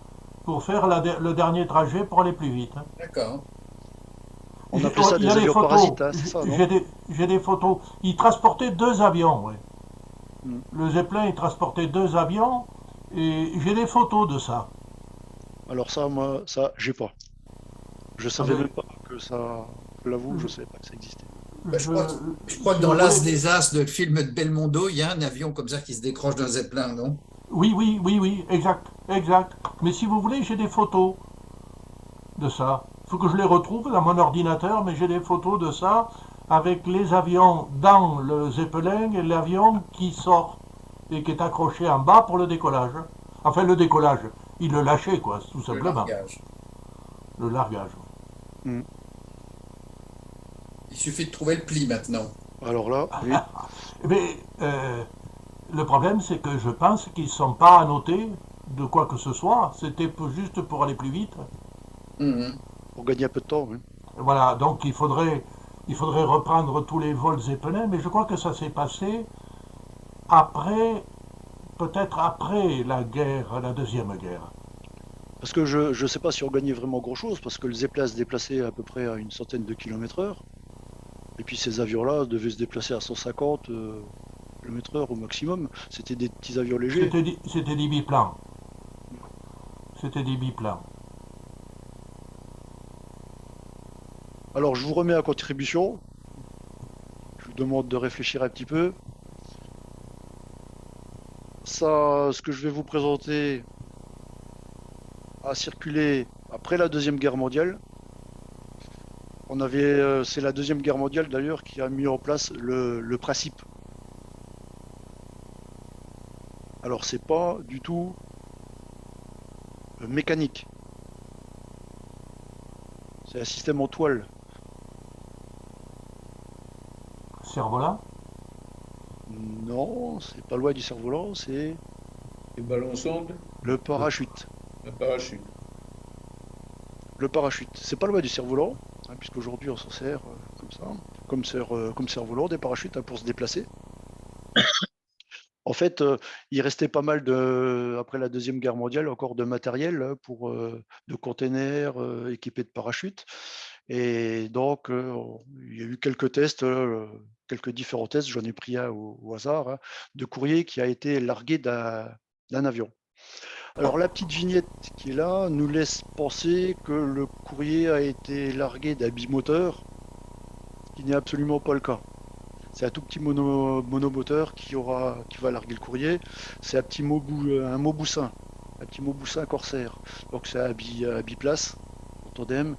pour faire le dernier trajet pour aller plus vite. D'accord. On appelle ça Il y des a des avions photos. parasites, hein, c'est ça, non? J'ai des photos. Il transportait 2 avions. Ouais. Hmm. Le Zeppelin, il transportait 2 avions. Et j'ai des photos de ça. Alors ça, moi, ça, j'ai pas. Je Ah, savais mais même pas que ça. Je l'avoue, je je, savais pas que ça existait. Bah, je crois que si dans vous l'As voulez, des As, de film de Belmondo, il y a un avion comme ça qui se décroche d'un Zeppelin, non? oui, exact, exact. Mais si vous voulez, j'ai des photos de ça. Il faut que je les retrouve dans mon ordinateur, mais j'ai des photos de ça avec les avions dans le Zeppelin et l'avion qui sort et qui est accroché en bas pour le décollage. Enfin, le décollage, il le lâchait, quoi, tout Le simplement. largage. Le largage. Hmm. Il suffit de trouver le pli maintenant. Alors là, oui. Mais le problème, c'est que je pense qu'ils ne sont pas annotés de quoi que ce soit. C'était juste pour aller plus vite. Mhm. Pour gagner un peu de temps, oui. Voilà, donc il faudrait reprendre tous les vols Zeppelin, mais je crois que ça s'est passé après, peut-être après la guerre, la deuxième guerre. Parce que je sais pas si on gagnait vraiment grand-chose, parce que le Zeppelin se déplaçait à peu près à une centaine de kilomètres/heure. Et puis ces avions-là devaient se déplacer à 150 km/h au maximum. C'était des petits avions légers. C'était des biplans. C'était des biplans. Alors je vous remets à contribution. Je vous demande de réfléchir un petit peu. Ça, ce que je vais vous présenter a circulé après la Deuxième Guerre mondiale. C'est la Deuxième Guerre mondiale d'ailleurs qui a mis en place le principe. Alors c'est pas du tout mécanique. C'est un système en toile. Cerf-volant? Non, c'est pas loin du cerf-volant, c'est Les ballons sondes, le parachute. un parachute. le parachute. C'est pas loin du cerf-volant, hein, puisqu'aujourd'hui on s'en sert comme ça, comme cerf-volant, des parachutes hein, pour se déplacer. En fait, il restait pas mal après la Deuxième Guerre mondiale, encore de matériel de containers équipés de parachutes. Et donc, il y a eu quelques tests, quelques différents tests, j'en ai pris un au hasard, hein, de courrier qui a été largué d'un avion. Alors, la petite vignette qui est là nous laisse penser que le courrier a été largué d'un bimoteur, ce qui n'est absolument pas le cas. C'est un tout petit monomoteur qui va larguer le courrier. C'est un Mauboussin, un petit Mauboussin Corsair. Donc c'est un biplace en tandem.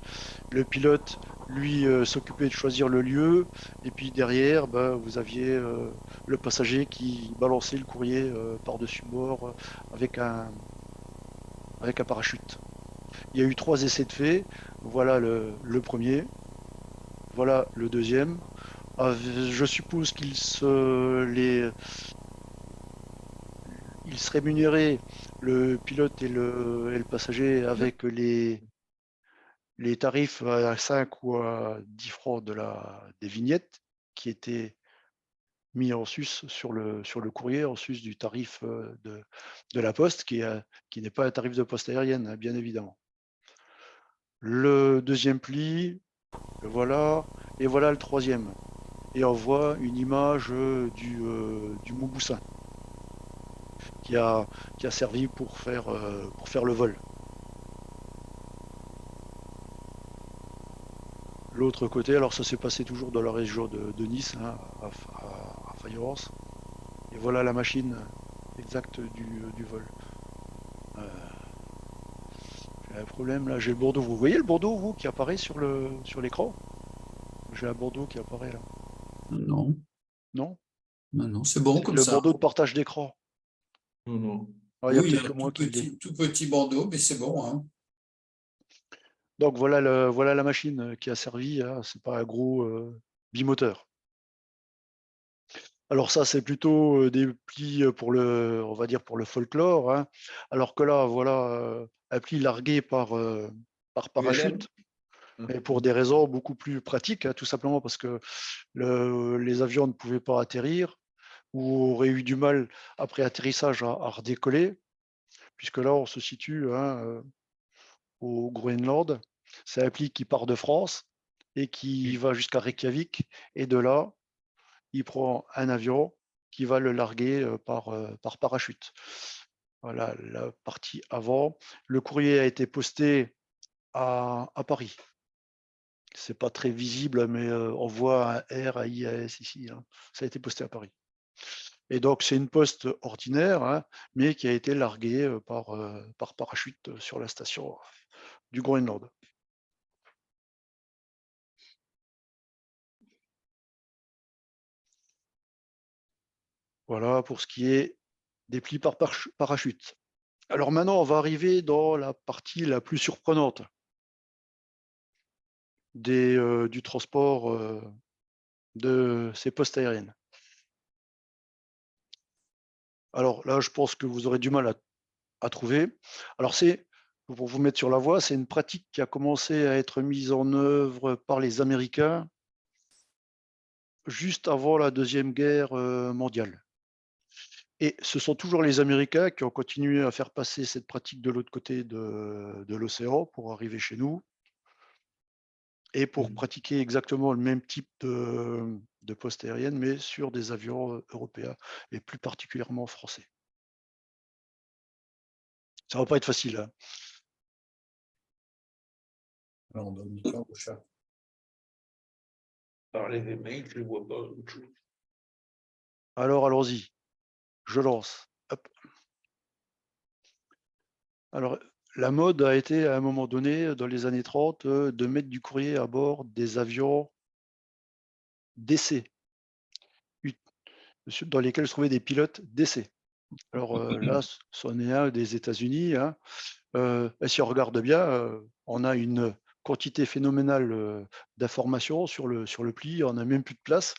Le pilote, lui, s'occupait de choisir le lieu. Et puis derrière, vous aviez le passager qui balançait le courrier par-dessus bord avec un parachute. Il y a eu 3 essais de fait. Voilà le premier. Voilà le deuxième. Je suppose qu'ils se rémunéraient, le pilote et le passager, avec les tarifs à 5 ou à 10 francs des vignettes qui étaient mis en sus sur le courrier, en sus du tarif de la poste, qui n'est pas un tarif de poste aérienne, hein, bien évidemment. Le deuxième pli, le voilà, et voilà le troisième. Et on voit une image du Mauboussin qui a servi pour faire le vol. L'autre côté, alors ça s'est passé toujours dans la région de Nice, hein, à Fayence. Et voilà la machine exacte du vol. J'ai un problème là, j'ai le Bordeaux. Vous voyez le Bordeaux, vous, qui apparaît sur l'écran? J'ai un Bordeaux qui apparaît là. Non, Non? non, non, c'est bon C'est comme le ça. Bordeaux de partage d'écran. Non, non. Ah, il y a Oui, peut-être que moi qui l'ai. tout petit bandeau, mais c'est bon, hein. Donc voilà la machine qui a servi, hein, c'est pas un gros bimoteur. Alors ça, c'est plutôt des plis on va dire pour le folklore, hein. Alors que là, voilà un pli largué par parachute, et pour des raisons beaucoup plus pratiques, hein, tout simplement parce que les avions ne pouvaient pas atterrir ou auraient eu du mal après atterrissage à redécoller, puisque là, on se situe hein, au Groenland. C'est un pli qui part de France et qui va jusqu'à Reykjavik, et de là, il prend un avion qui va le larguer par parachute. Voilà la partie avant. Le courrier a été posté à Paris. C'est pas très visible, mais on voit un R, un I, un S ici, hein. Ça a été posté à Paris. Et donc, c'est une poste ordinaire, hein, mais qui a été larguée par parachute sur la station du Groenland. Voilà pour ce qui est des plis par parachute. Alors maintenant, on va arriver dans la partie la plus surprenante du transport de ces postes aériennes. Alors là, je pense que vous aurez du mal à trouver. Alors pour vous mettre sur la voie, c'est une pratique qui a commencé à être mise en œuvre par les Américains juste avant la Deuxième Guerre mondiale. Et ce sont toujours les Américains qui ont continué à faire passer cette pratique de l'autre côté de l'océan pour arriver chez nous et pour pratiquer exactement le même type de poste aérienne, mais sur des avions européens et plus particulièrement français. Ça va pas être facile, hein. Alors, on donne du temps au chat. Alors, les mails, je ne les vois pas. Alors allons-y, je lance. Hop. Alors, la mode a été à un moment donné, dans les années 30, de mettre du courrier à bord des avions d'essai, dans lesquels se trouvaient des pilotes d'essai. Alors là, c'en est un des États-Unis, hein. Et si on regarde bien, on a une quantité phénoménale d'informations sur le pli, on n'a même plus de place.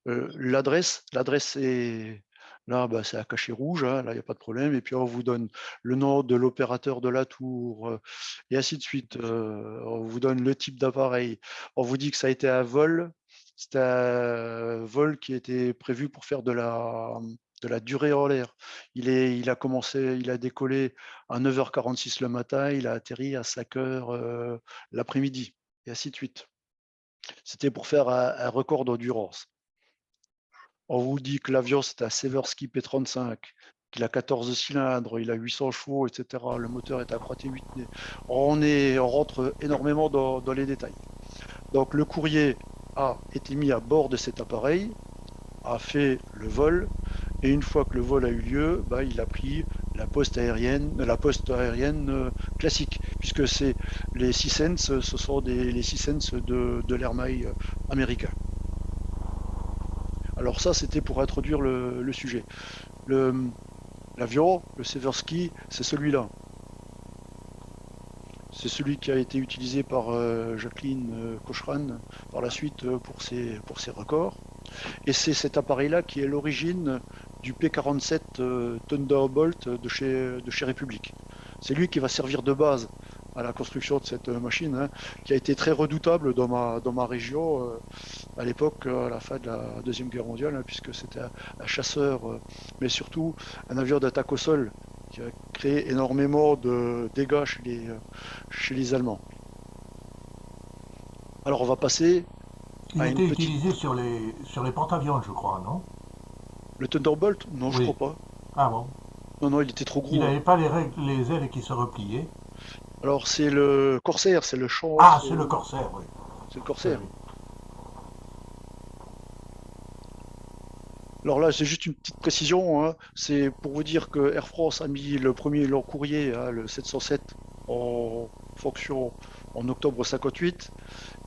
L'adresse est Là, bah, c'est à cachet rouge, hein, là, il n'y a pas de problème. Et puis, on vous donne le nom de l'opérateur de la tour, et ainsi de suite. On vous donne le type d'appareil. On vous dit que ça a été un vol. C'était un vol qui était prévu pour faire de la durée en l'air. Il a décollé à 9h46 le matin, il a atterri à 5h l'après-midi, et ainsi de suite. C'était pour faire un record d'endurance. On vous dit que l'avion, c'est un Seversky P-35, qu'il a 14 cylindres, il a 800 chevaux, etc. Le moteur est à croîté 8 nez. On rentre énormément dans les détails. Donc le courrier a été mis à bord de cet appareil, a fait le vol, et une fois que le vol a eu lieu, bah, il a pris la poste aérienne classique, puisque c'est les 6 cents, ce sont les 6 cents de l'airmail américain. Alors ça, c'était pour introduire le sujet. L'avion, le Seversky, c'est celui-là. C'est celui qui a été utilisé par Jacqueline Cochran par la suite pour ses records. Et c'est cet appareil-là qui est l'origine du P-47 Thunderbolt de chez Republic. C'est lui qui va servir de base à la construction de cette machine, hein, qui a été très redoutable dans ma région à l'époque, à la fin de la Deuxième Guerre mondiale, hein, puisque c'était un chasseur, mais surtout un avion d'attaque au sol qui a créé énormément de dégâts chez les Allemands. Alors on va passer Il à était une petite... utilisé sur les porte-avions, je crois, non? Le Thunderbolt? Non, je Oui. crois pas. Ah bon? Non, non, il était trop Il gros, hein. n'avait pas les ailes qui se repliaient. Alors c'est le Corsair, c'est le champ, Ah, c'est le Corsair, oui. c'est le Oui, Corsair. oui. Alors là, c'est juste une petite précision, hein. C'est pour vous dire que Air France a mis le premier long courrier, hein, le 707, en fonction en octobre 58,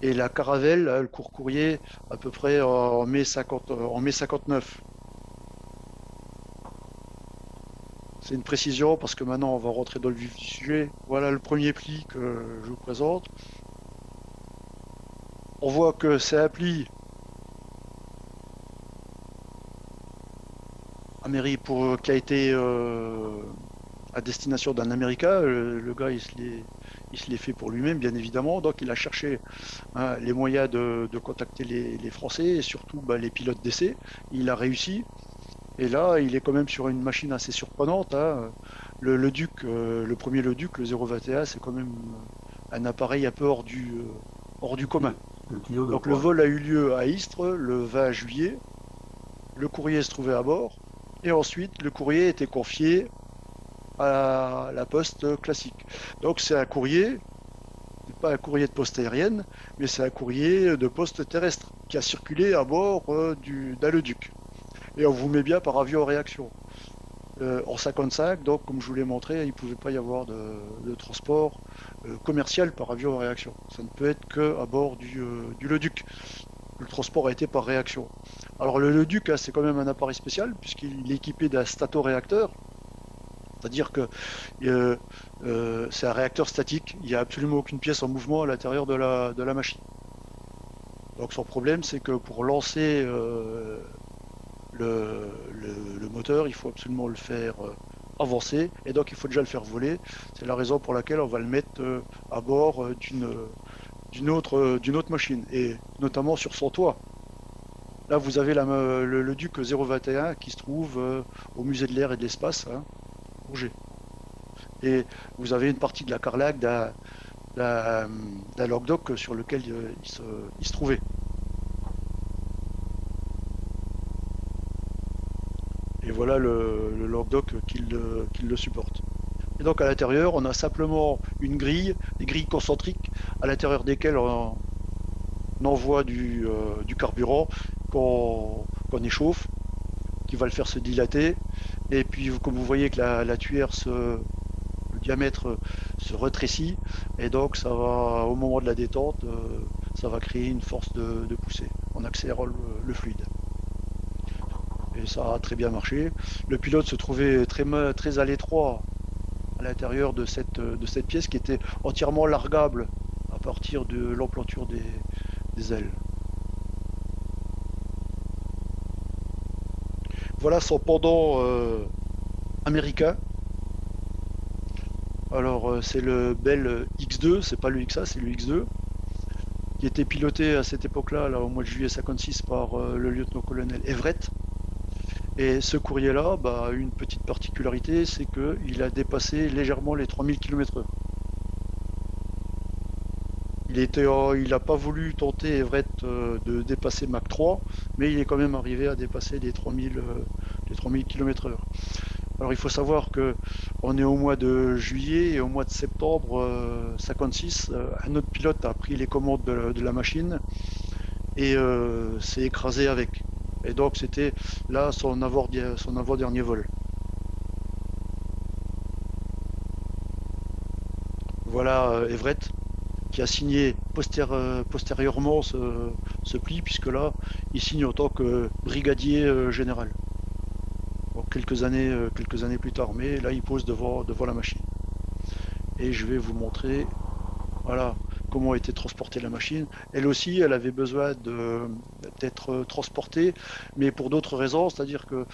et la Caravelle, hein, le court courrier, à peu près en mai 59. C'est une précision parce que maintenant on va rentrer dans le vif du sujet. Voilà le premier pli que je vous présente. On voit que c'est un pli qui a été à destination d'un Américain. Le gars, il se l'est fait pour lui-même, bien évidemment. Donc, il a cherché, hein, les moyens de contacter les Français et surtout bah, les pilotes d'essai. Il a réussi. Et là, il est quand même sur une machine assez surprenante, hein. Le Duc, le premier Le Duc, le 021, c'est quand même un appareil un peu hors du commun. Le tuyau de Donc, le poids. vol a eu lieu à Istres le 20 juillet. Le courrier se trouvait à bord. Et ensuite, le courrier était confié à la poste classique. Donc c'est un courrier, c'est pas un courrier de poste aérienne, mais c'est un courrier de poste terrestre qui a circulé à bord d'un Leduc. Et on vous met bien par avion en réaction. En 55, donc comme je vous l'ai montré, il ne pouvait pas y avoir de transport commercial par avion en réaction. Ça ne peut être qu'à bord du Leduc. Le transport a été par réaction. Alors le Leduc, hein, c'est quand même un appareil spécial puisqu'il est équipé d'un statoréacteur, c'est-à-dire que c'est un réacteur statique, il n'y a absolument aucune pièce en mouvement à l'intérieur de la machine. Donc son problème, c'est que pour lancer le moteur, il faut absolument le faire avancer, et donc il faut déjà le faire voler. C'est la raison pour laquelle on va le mettre à bord d'une autre machine, et notamment sur son toit. Là, vous avez le Duc 021 qui se trouve au musée de l'air et de l'espace, hein, Bourget. Et vous avez une partie de la carlac d'un logdoc sur lequel il se trouvait. Et voilà le logdoc qui le supporte. Et donc à l'intérieur, on a simplement des grilles concentriques, à l'intérieur desquelles on envoie du carburant qu'on échauffe, qui va le faire se dilater. Et puis comme vous voyez que la tuyère, le diamètre se rétrécit, et donc ça va, au moment de la détente, ça va créer une force de poussée en accélérant le fluide. Et ça a très bien marché. Le pilote se trouvait très à l'étroit à l'intérieur de cette pièce qui était entièrement largable à partir de l'emplanture des ailes. Voilà son pendant américain. Alors c'est le Bell X2, c'est pas le XA, c'est le X2, qui était piloté à cette époque-là, là, au mois de juillet 56, par le lieutenant-colonel Everett. Et ce courrier-là, bah, une petite particularité, c'est qu'il a dépassé légèrement les 3000 km/h. Il n'a pas voulu tenter Everett de dépasser Mach 3, mais il est quand même arrivé à dépasser les 3000 km/h. Alors il faut savoir que on est au mois de juillet et au mois de septembre 56, un autre pilote a pris les commandes de la machine et s'est écrasé avec. Et donc c'était là son avant-dernier vol. Voilà Everett qui a signé postérieurement ce pli, puisque là il signe en tant que brigadier général. Donc, quelques années plus tard, mais là il pose devant la machine. Et je vais vous montrer, voilà, comment a été transportée la machine. Elle aussi, elle avait besoin d'être transportée, mais pour d'autres raisons, c'est-à-dire que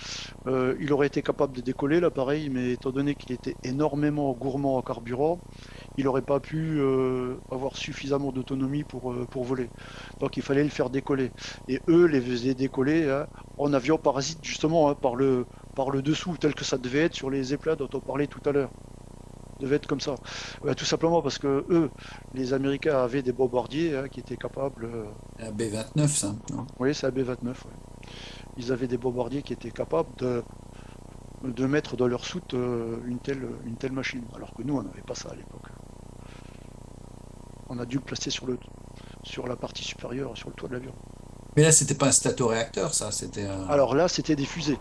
il aurait été capable de décoller l'appareil, mais étant donné qu'il était énormément gourmand en carburant, il n'aurait pas pu avoir suffisamment d'autonomie pour voler. Donc il fallait le faire décoller. Et eux les faisaient décoller en avion parasite, justement, par le dessous, tel que ça devait être sur les éplats dont on parlait tout à l'heure. Devait être comme ça. Tout simplement parce que eux, les Américains avaient des bombardiers qui étaient capables. Un B-29, ça, non? Oui, c'est un B-29. Ouais. Ils avaient des bombardiers qui étaient capables de mettre dans leur soute une telle machine. Alors que nous, on n'avait pas ça à l'époque. On a dû le placer sur la partie supérieure, sur le toit de l'avion. Mais là, c'était pas un statoréacteur, ça, c'était un... Alors là, c'était des fusées.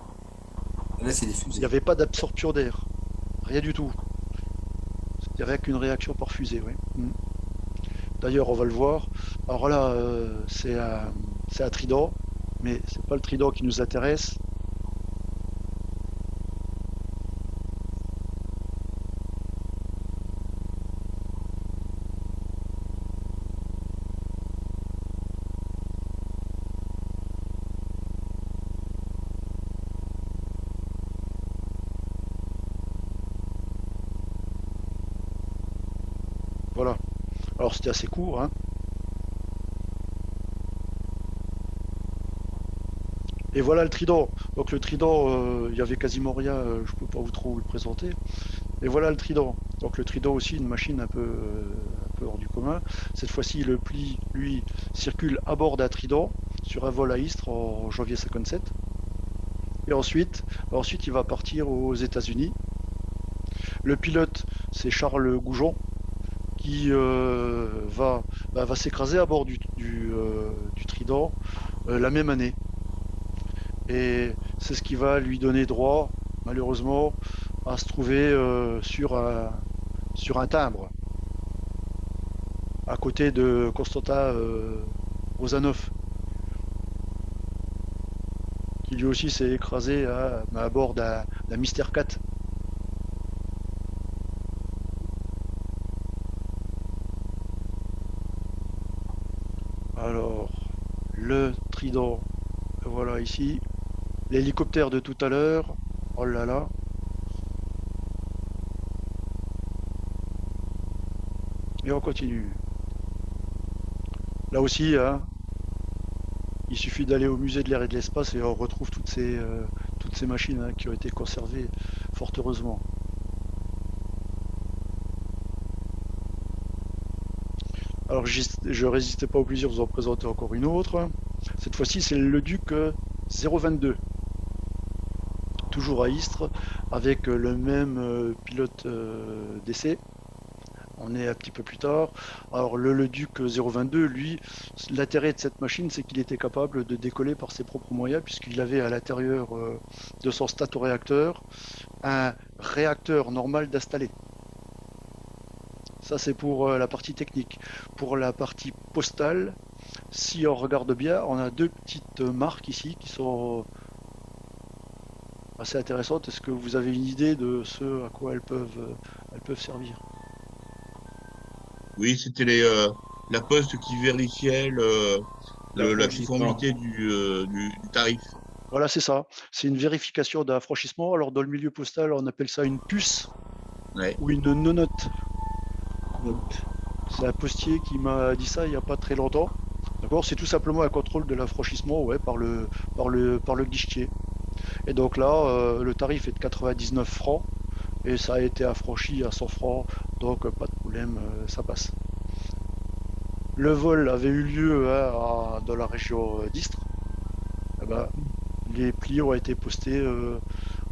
Là, c'est des Il fusées. n'y avait pas d'absorption d'air. Rien du tout. C'était rien qu'une réaction par fusée, oui. D'ailleurs, on va le voir. Alors là, c'est un Trident, mais c'est pas le Trident qui nous intéresse. Voilà. Alors c'était assez court, hein. Et voilà le Trident. Donc le Trident, il y avait quasiment rien, je peux pas trop vous le présenter. Et voilà le Trident. Donc le Trident aussi, une machine un peu hors du commun. Cette fois-ci, le pli, lui, circule à bord d'un Trident sur un vol à Istres en janvier 57. Et ensuite, il va partir aux États-Unis. Le pilote, c'est Charles Goujon, qui va s'écraser à bord du Trident la même année. Et c'est ce qui va lui donner droit, malheureusement, à se trouver sur un timbre, à côté de Constantin Rosanov, qui lui aussi s'est écrasé à bord d'un Mystère 4. Alors, le Trident, voilà ici. L'hélicoptère de tout à l'heure, oh là là. Et on continue. Là aussi, hein, il suffit d'aller au musée de l'air et de l'espace et on retrouve toutes ces machines qui ont été conservées fort heureusement. Alors je résistais pas au plaisir de vous en présenter encore une autre. Cette fois-ci c'est le Duc 022. Toujours à Istres, avec le même pilote d'essai. On est un petit peu plus tard. Alors le Duc 022, lui, l'intérêt de cette machine, c'est qu'il était capable de décoller par ses propres moyens, puisqu'il avait à l'intérieur de son statoréacteur un réacteur normal d'installer. Ça c'est pour la partie technique. Pour la partie postale, si on regarde bien, on a deux petites marques ici qui sont assez intéressantes. Est-ce que vous avez une idée de ce à quoi elles peuvent servir? Oui, c'était la poste qui vérifiait la conformité du tarif. Voilà, c'est ça. C'est une vérification d'un franchissement. Alors, dans le milieu postal, on appelle ça une puce Ouais. ou une nonote. Note. C'est un postier qui m'a dit ça il n'y a pas très longtemps. D'accord, c'est tout simplement un contrôle de l'affranchissement, ouais, par le guichetier. Et donc là, le tarif est de 99 francs et ça a été affranchi à 100 francs, donc pas de problème, ça passe. Le vol avait eu lieu dans la région d'Istres. Eh ben, les plis ont été postés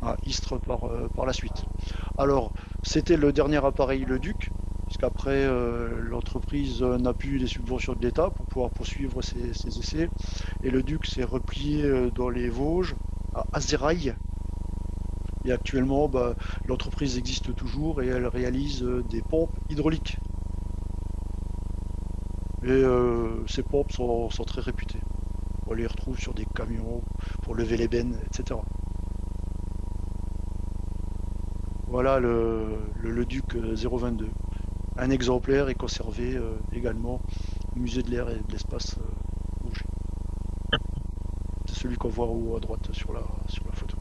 à Istres par la suite. Alors, c'était le dernier appareil, le Duc, puisqu'après, l'entreprise n'a plus les subventions de l'État pour pouvoir poursuivre ses essais. Et le Duc s'est replié dans les Vosges, à Azerail. Et actuellement, bah, l'entreprise existe toujours et elle réalise des pompes hydrauliques. Et ces pompes sont très réputées. On les retrouve sur des camions pour lever les bennes, etc. Voilà le Duc 022. Un exemplaire est conservé également au musée de l'air et de l'espace Bourget. C'est celui qu'on voit en haut à droite sur la photo.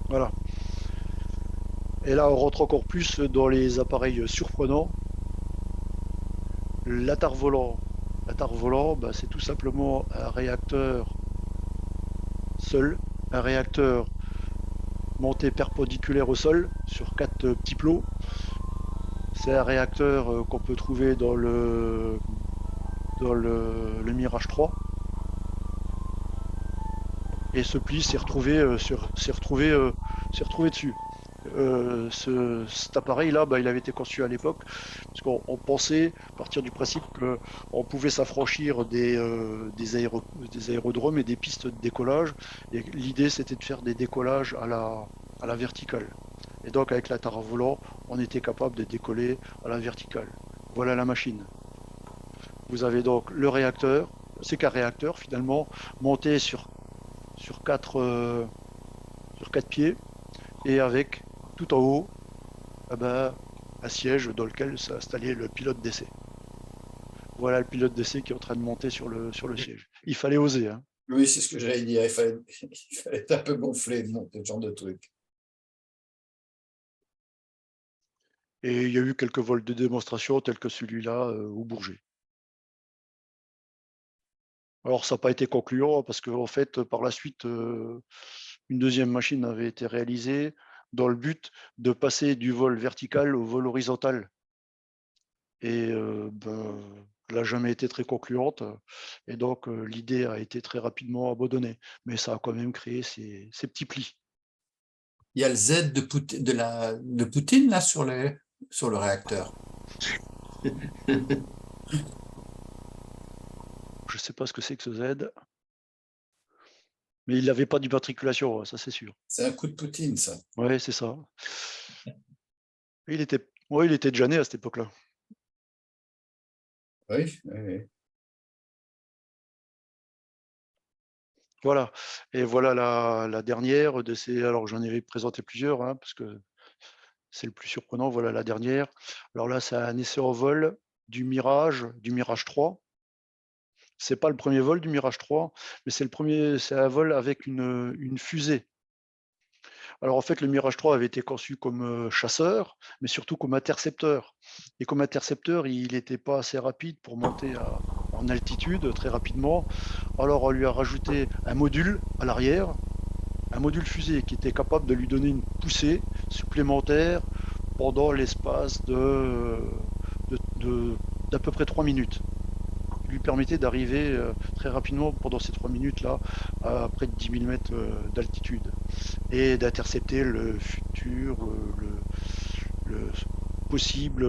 Voilà. Et là, on rentre encore plus dans les appareils surprenants. L'attar volant. L'attar volant, bah, c'est tout simplement un réacteur seul, un réacteur monté perpendiculaire au sol sur 4 petits plots. C'est un réacteur qu'on peut trouver dans le Mirage 3. Et ce pli s'est retrouvé dessus. Cet appareil-là, bah, il avait été conçu à l'époque, parce qu'on pensait partir du principe qu'on pouvait s'affranchir des aérodromes et des pistes de décollage. Et l'idée, c'était de faire des décollages à la verticale. Et donc, avec l'attar volant, on était capable de décoller à la verticale. Voilà la machine. Vous avez donc le réacteur, c'est qu'un réacteur finalement, monté sur 4 pieds, et avec tout en haut eh ben, un siège dans lequel s'est installé le pilote d'essai. Voilà le pilote d'essai qui est en train de monter sur le siège. Il fallait oser. Hein. Oui, c'est ce que j'allais dire. Il fallait être un peu gonflé de monter ce genre de truc. Et il y a eu quelques vols de démonstration tels que celui-là au Bourget. Alors ça n'a pas été concluant parce qu'en fait, par la suite, une deuxième machine avait été réalisée dans le but de passer du vol vertical au vol horizontal. Et elle n'a jamais été très concluante. Et donc, l'idée a été très rapidement abandonnée. Mais ça a quand même créé ces petits plis. Il y a le Z de Poutine là sur le réacteur. Je ne sais pas ce que c'est que ce Z. Mais il n'avait pas d'immatriculation, ça c'est sûr. C'est un coup de Poutine, ça. Oui, c'est ça. Il était déjà né à cette époque-là. Oui, oui. Voilà. Et voilà la dernière de ces. Alors j'en ai présenté plusieurs, hein, parce que c'est le plus surprenant. Voilà la dernière. Alors là, c'est un essai en vol du Mirage 3. C'est pas le premier vol du Mirage 3, mais c'est un vol avec une fusée. Alors en fait, le Mirage 3 avait été conçu comme chasseur, mais surtout comme intercepteur. Et comme intercepteur, il n'était pas assez rapide pour monter en altitude très rapidement. Alors on lui a rajouté un module à l'arrière, un module fusée qui était capable de lui donner une poussée supplémentaire pendant l'espace d'à peu près 3 minutes. Lui permettait d'arriver très rapidement pendant ces 3 minutes-là à près de 10 000 mètres d'altitude et d'intercepter le futur, le possible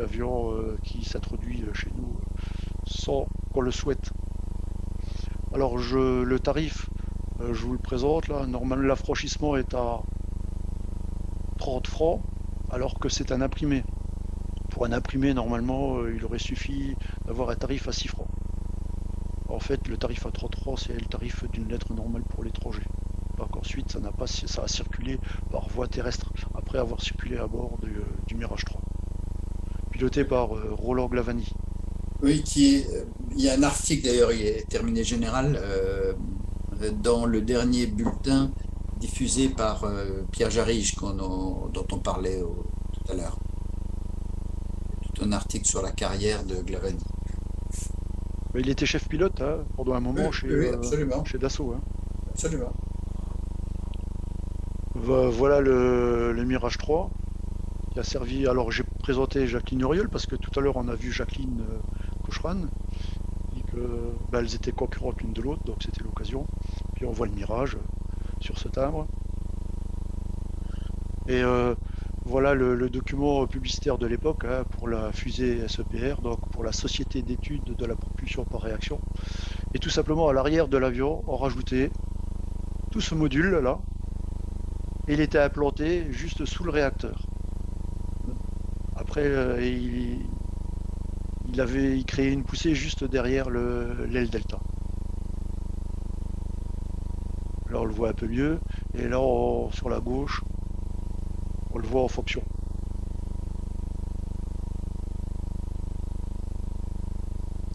avion qui s'introduit chez nous sans qu'on le souhaite. Alors le tarif, je vous le présente là. Normalement, l'affranchissement est à 30 francs alors que c'est un imprimé. Pour un imprimé, normalement, il aurait suffi d'avoir un tarif à 6 francs. En fait, le tarif à 30 francs, c'est le tarif d'une lettre normale pour l'étranger. Donc ensuite, ça a circulé par voie terrestre, après avoir circulé à bord du Mirage 3. Piloté par Roland Glavany. Oui, il y a un article d'ailleurs, il est terminé général, dans le dernier bulletin diffusé par Pierre Jarige, dont on parlait tout à l'heure. Tout un article sur la carrière de Glavani. Mais il était chef pilote hein, pendant un Oui, moment oui, oui, absolument, chez Dassault. Hein. absolument. Voilà le Mirage 3 qui a servi. Alors j'ai présenté Jacqueline Auriol parce que tout à l'heure on a vu Jacqueline Cochran. Et que, bah, elles étaient concurrentes l'une de l'autre, donc c'était l'occasion. Puis on voit le Mirage sur ce timbre. Et voilà le document publicitaire de l'époque hein, pour la fusée SEPR, donc pour la Société d'études de la propulsion par réaction. Et tout simplement à l'arrière de l'avion, on rajoutait tout ce module là. Et il était implanté juste sous le réacteur. Après, il créait une poussée juste derrière l'aile delta. Là, on le voit un peu mieux. Et là, sur la gauche, on le voit en fonction.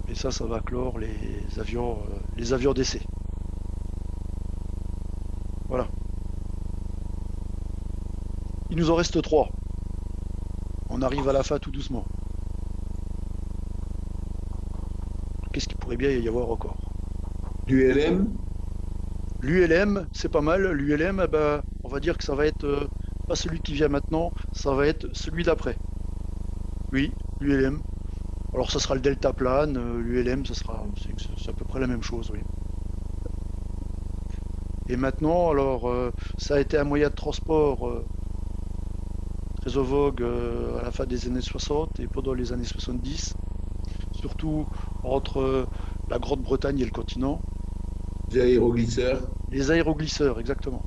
Et ça va clore les avions d'essai. Voilà. Il nous en reste 3. On arrive à la fin tout doucement. Qu'est-ce qu'il pourrait bien y avoir encore? Du LM? L'ULM, c'est pas mal. L'ULM, eh ben, on va dire que ça va être pas celui qui vient maintenant, ça va être celui d'après. Oui, l'ULM. Alors ça sera le deltaplane, l'ULM, c'est à peu près la même chose, oui. Et maintenant, alors, ça a été un moyen de transport très en vogue à la fin des années 60 et pendant les années 70, surtout entre la Grande-Bretagne et le continent. Des aéroglisseurs? Les aéroglisseurs, exactement.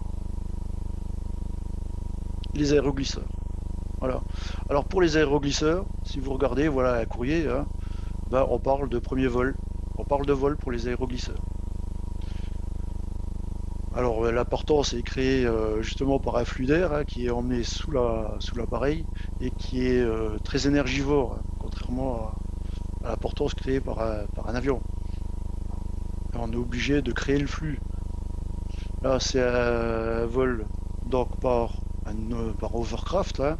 Les aéroglisseurs. Voilà. Alors pour les aéroglisseurs, si vous regardez, voilà un courrier, hein, ben, on parle de premier vol. On parle de vol pour les aéroglisseurs. Alors l'important c'est créé justement par un flux d'air hein, qui est emmené sous l'appareil et qui est très énergivore, hein, contrairement à l'importance créée par un avion. Et on est obligé de créer le flux. Là c'est un vol donc par overcraft, hein,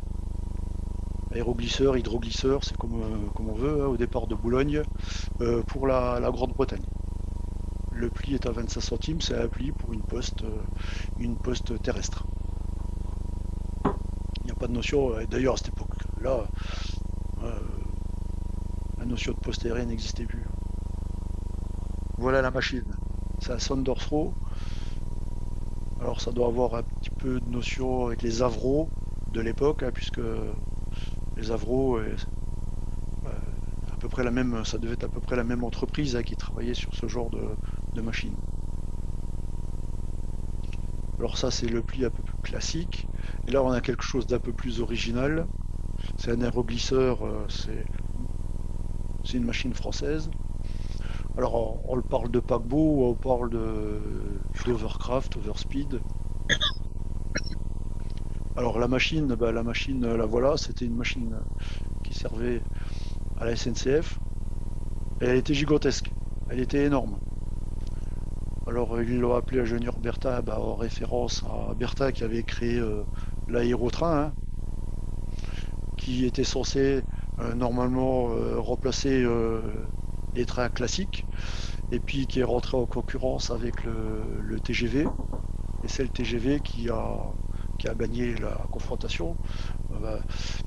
aéroglisseur, hydroglisseur, c'est comme on veut, hein, au départ de Boulogne, pour la Grande-Bretagne. Le pli est à 25 centimes, c'est un pli pour une poste terrestre. Il n'y a pas de notion, d'ailleurs à cette époque-là, euh, la notion de poste aérien n'existait plus. Voilà la machine. C'est un Sondersrow. Alors ça doit avoir un petit peu de notion avec les Avro de l'époque, hein, puisque les Avro, à peu près la même, ça devait être à peu près la même entreprise hein, qui travaillait sur ce genre de machine. Alors ça c'est le pli un peu plus classique. Et là on a quelque chose d'un peu plus original. C'est un aéroglisseur, c'est une machine française. Alors on le parle de paquebot ou on parle d'overcraft, overspeed. Alors la machine, la voilà, c'était une machine qui servait à la SNCF. Et elle était gigantesque, elle était énorme. Alors ils l'ont appelé ingénieur Bertha en référence à Bertha qui avait créé l'aérotrain, hein, qui était censé normalement remplacer les trains classiques, et puis qui est rentré en concurrence avec le TGV. Et c'est le TGV qui a gagné la confrontation,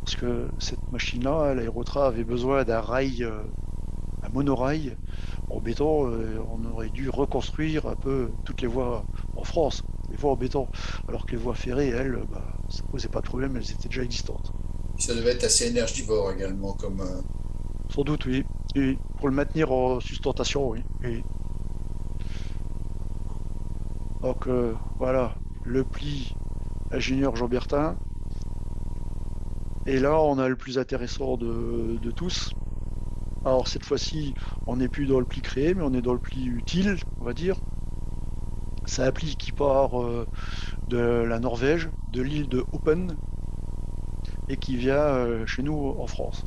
parce que cette machine-là, l'aérotrain, avait besoin d'un rail, un monorail en béton. On aurait dû reconstruire un peu toutes les voies en France, les voies en béton, alors que les voies ferrées, elles, ça posait pas de problème, elles étaient déjà existantes. Ça devait être assez énergivore également, comme. Sans doute, oui. Et pour le maintenir en sustentation, oui. Et donc voilà, le pli ingénieur Jean Bertin. Et là, on a le plus intéressant de tous. Alors cette fois-ci, on n'est plus dans le pli créé, mais on est dans le pli utile, on va dire. C'est un pli qui part de la Norvège, de l'île de Hopen, et qui vient chez nous en France.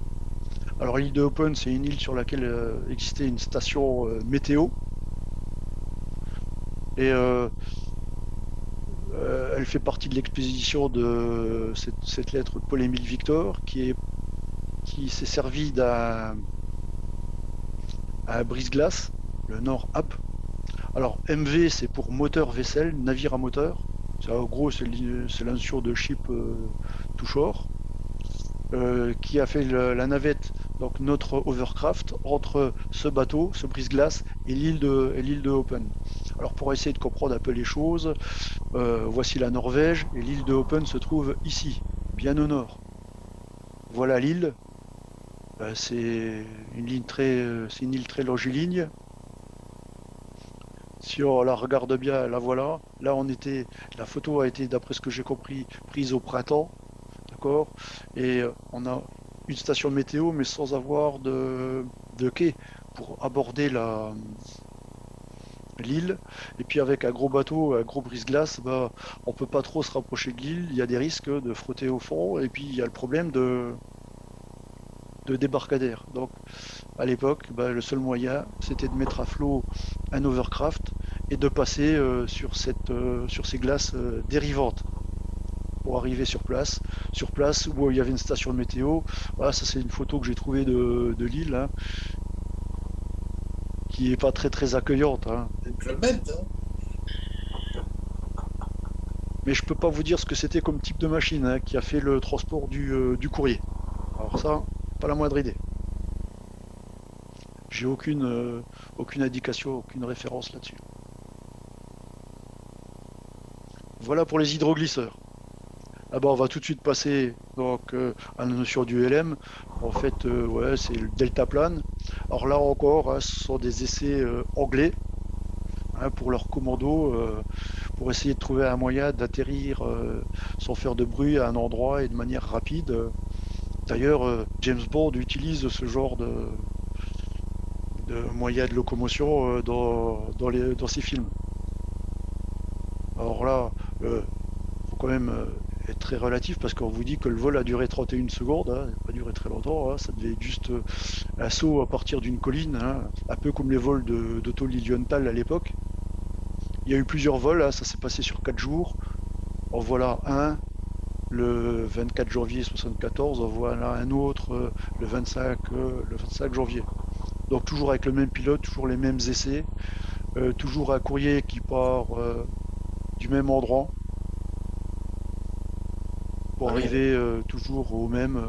Alors l'île de Open, c'est une île sur laquelle existait une station météo. Et elle fait partie de l'expédition de cette lettre Paul-Émile Victor qui s'est servi d'un brise-glace, le Nord Ap. Alors MV, c'est pour moteur vaisselle, navire à moteur. En gros, c'est l'invention de Ship to Shore, qui a fait la navette, donc notre Overcraft, entre ce bateau, ce brise-glace, et l'île de Open. Alors pour essayer de comprendre un peu les choses, voici la Norvège, et l'île de Open se trouve ici, bien au nord. Voilà l'île. C'est une île très longiligne. Si on la regarde bien, la voilà. Là, la photo a été, d'après ce que j'ai compris, prise au printemps, d'accord. Et on a une station météo, mais sans avoir de quai pour aborder l'île. Et puis avec un gros bateau, un gros brise-glace, bah, on peut pas trop se rapprocher de l'île. Il y a des risques de frotter au fond. Et puis il y a le problème de débarcadère. Donc à l'époque, bah, le seul moyen, c'était de mettre à flot un overcraft et de passer sur ces glaces dérivantes pour arriver sur place où il y avait une station météo. Voilà, ça c'est une photo que j'ai trouvée de l'île, hein, qui est pas très très accueillante, hein. C'est Club Med, hein. Mais je peux pas vous dire ce que c'était comme type de machine, hein, qui a fait le transport du courrier. Alors ça, pas la moindre idée. J'ai aucune indication, aucune référence là-dessus. Voilà pour les hydroglisseurs. Là-bas, on va tout de suite passer donc, à la notion du LM. En fait, ouais, c'est le deltaplane. Alors là encore, hein, ce sont des essais anglais, hein, pour leur commando, pour essayer de trouver un moyen d'atterrir sans faire de bruit à un endroit et de manière rapide. D'ailleurs, James Bond utilise ce genre de moyens de locomotion dans ses films. Alors là, faut quand même être très relatif parce qu'on vous dit que le vol a duré 31 secondes, hein, il n'a pas duré très longtemps, hein, ça devait être juste un saut à partir d'une colline, hein, un peu comme les vols d'Otto Lilienthal à l'époque. Il y a eu plusieurs vols, hein, ça s'est passé sur 4 jours. En voilà un le 24 janvier 1974, en voilà un autre le 25 janvier. Donc toujours avec le même pilote, toujours les mêmes essais, toujours un courrier qui part du même endroit pour arriver toujours au même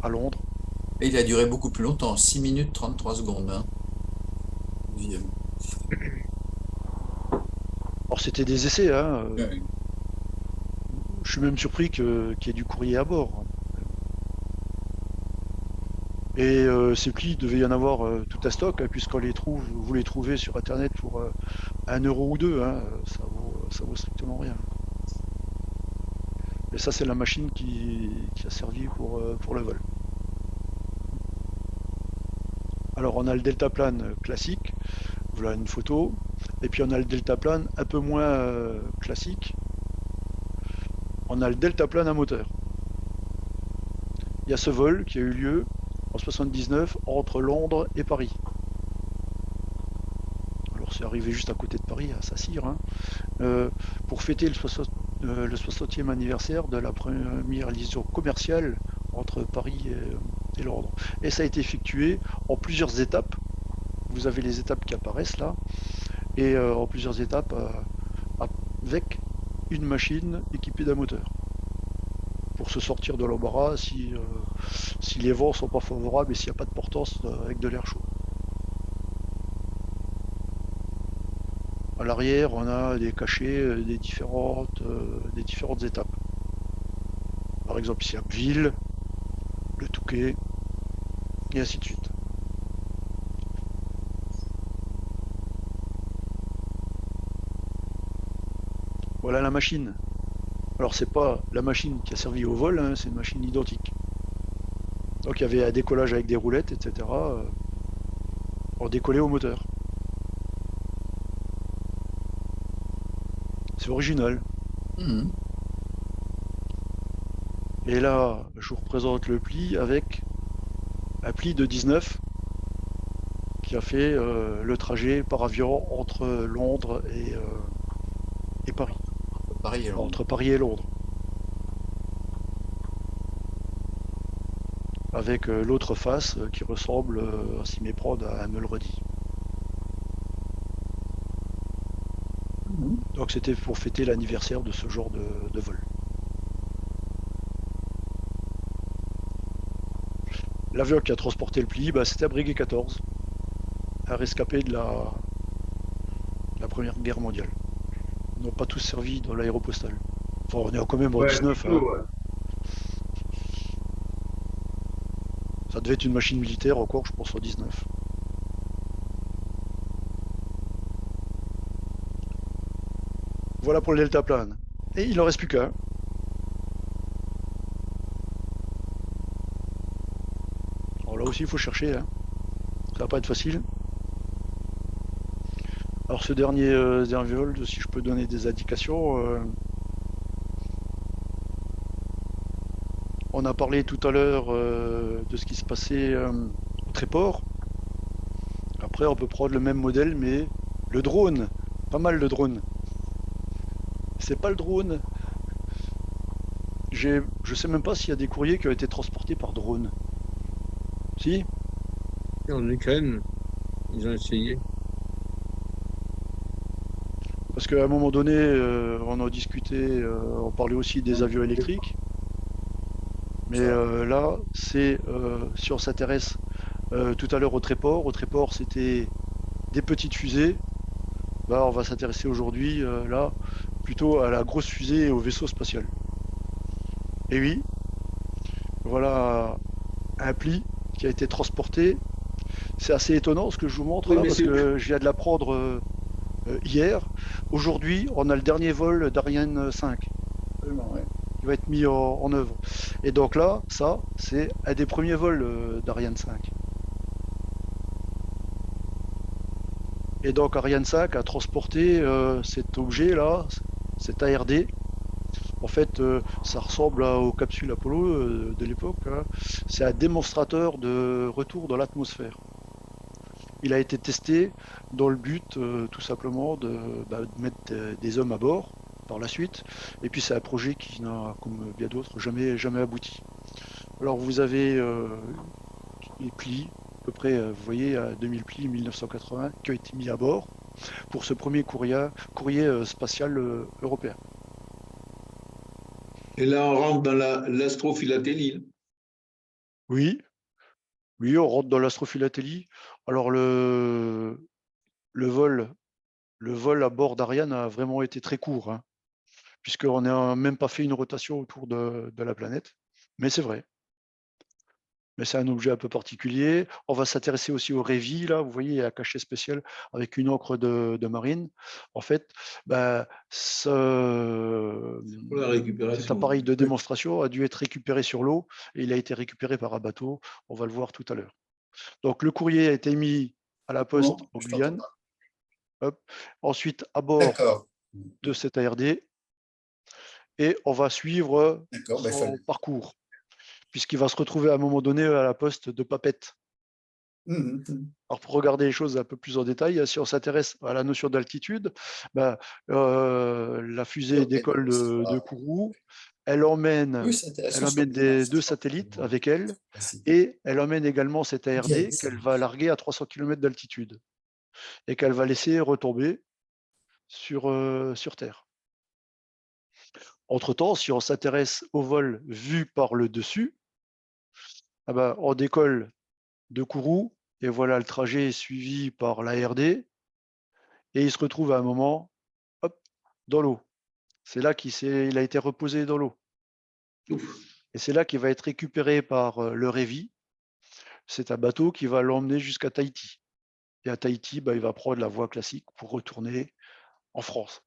à Londres. Et il a duré beaucoup plus longtemps, 6 minutes 33 secondes. Hein. Alors c'était des essais, hein. Ouais. Je suis même surpris qu'il y ait du courrier à bord. Et ces plis, il devait y en avoir tout à stock, hein, puisqu'on les trouve, vous les trouvez sur internet pour 1 euro ou 2, hein, ça vaut strictement rien. Et ça, c'est la machine qui a servi pour le vol. Alors on a le deltaplane classique, voilà une photo, et puis on a le deltaplane un peu moins classique, on a le deltaplane à moteur. Il y a ce vol qui a eu lieu en 79 entre Londres et Paris. Alors c'est arrivé juste à côté de Paris, à Saint-Cyr, hein, pour fêter le 60e anniversaire de la première liaison commerciale entre Paris et Londres. Et ça a été effectué en plusieurs étapes. Vous avez les étapes qui apparaissent là, et en plusieurs étapes avec une machine équipée d'un moteur pour se sortir de l'embarras si les vents sont pas favorables et s'il n'y a pas de portance avec de l'air chaud. À l'arrière, on a des cachets des différentes étapes. Par exemple ici Abbeville, le Touquet, et ainsi de suite. Voilà la machine. Alors c'est pas la machine qui a servi au vol, hein, c'est une machine identique. Donc il y avait un décollage avec des roulettes, etc. On décollait au moteur. C'est original. Mhm. Et là, je vous représente le pli avec un pli de 19 qui a fait le trajet par avion entre Londres et Paris. Pareil, alors. Entre Paris et Londres. Avec l'autre face qui ressemble, à s'y méprendre, à un Mulrady. Donc c'était pour fêter l'anniversaire de ce genre de vol. L'avion qui a transporté le pli, bah, c'était un Breguet 14, un rescapé de la Première Guerre mondiale. Ils n'ont pas tous servi dans l'aéropostale. Enfin, on est quand même en Ouais, 19. plutôt, Hein. ouais. Ça devait être une machine militaire encore, je pense, en 19. Voilà pour le deltaplane. Et il en reste plus qu'un. Alors là aussi, il faut chercher. Hein. Ça va pas être facile. Alors ce dernier vol, si je peux donner des indications, on a parlé tout à l'heure de ce qui se passait au Tréport. Après, on peut prendre le même modèle, mais le drone. Pas mal de drones. C'est pas le drone. Je sais même pas s'il y a des courriers qui ont été transportés par drone. Si? En Ukraine, ils ont essayé. Parce qu'à un moment donné, on en discutait, on parlait aussi des avions électriques. Mais là, c'est si on s'intéresse tout à l'heure au Tréport. Au Tréport, c'était des petites fusées. Bah, on va s'intéresser aujourd'hui, là, plutôt à la grosse fusée et au vaisseau spatial. Et oui, voilà un pli qui a été transporté. C'est assez étonnant ce que je vous montre Oui, là, mais parce c'est que je viens de l'apprendre hier. Aujourd'hui, on a le dernier vol d'Ariane 5 Absolument, ouais. qui va être mis en œuvre. Et donc là, ça, c'est un des premiers vols d'Ariane 5. Et donc Ariane 5 a transporté cet objet-là, cet ARD. En fait, ça ressemble aux capsules Apollo de l'époque. Hein. C'est un démonstrateur de retour dans l'atmosphère. Il a été testé dans le but, tout simplement, de mettre des hommes à bord par la suite. Et puis c'est un projet qui n'a, comme bien d'autres, jamais abouti. Alors vous avez les plis, à peu près, vous voyez, à 2000 plis 1980 qui ont été mis à bord pour ce premier courrier spatial européen. Et là, on rentre dans l'astrophilatélie. Oui, oui, on rentre dans l'astrophilatélie. Alors le vol, le vol à bord d'Ariane a vraiment été très court, hein, puisqu'on n'a même pas fait une rotation autour de la planète. Mais c'est vrai. Mais c'est un objet un peu particulier. On va s'intéresser aussi au Révi, là, vous voyez, il y a un cachet spécial avec une encre de marine. En fait, bah, Pour la cet récupération. appareil de démonstration a dû être récupéré sur l'eau et il a été récupéré par un bateau. On va le voir tout à l'heure. Donc le courrier a été mis à la Non, poste en je t'entends Guyane. pas. Hop. Ensuite, à bord D'accord. de cet ARD et on va suivre D'accord, ben, son parcours, puisqu'il va se retrouver à un moment donné à la poste de Papette. Alors pour regarder les choses un peu plus en détail, si on s'intéresse à la notion d'altitude, bah, la fusée décolle de Kourou, elle Oui, c'est intéressant sur emmène l'image. deux satellites avec elle, et elle emmène également cet ARD qu'elle va larguer à 300 km d'altitude et qu'elle va laisser retomber sur Terre. Entre-temps, si on s'intéresse au vol vu par le dessus, ah bah, on décolle de Kourou, et voilà le trajet suivi par l'ARD, et il se retrouve à un moment, hop, dans l'eau. C'est là il a été reposé dans l'eau. Et c'est là qu'il va être récupéré par le Révi. C'est un bateau qui va l'emmener jusqu'à Tahiti. Et à Tahiti, bah, il va prendre la voie classique pour retourner en France.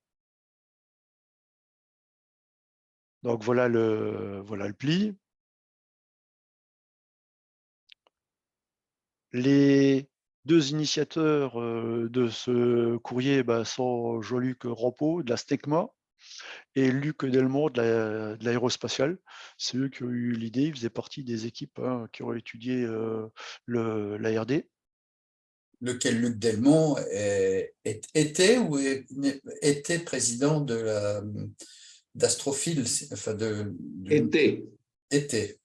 Donc voilà le pli. Les deux initiateurs de ce courrier bah, sont Jean-Luc Rampeau de la STECMA et Luc Delmont de l'aérospatiale. C'est eux qui ont eu l'idée, ils faisaient partie des équipes qui ont étudié l'ARD. Lequel Luc Delmont était ou était président d'Astrophile, enfin Était. était.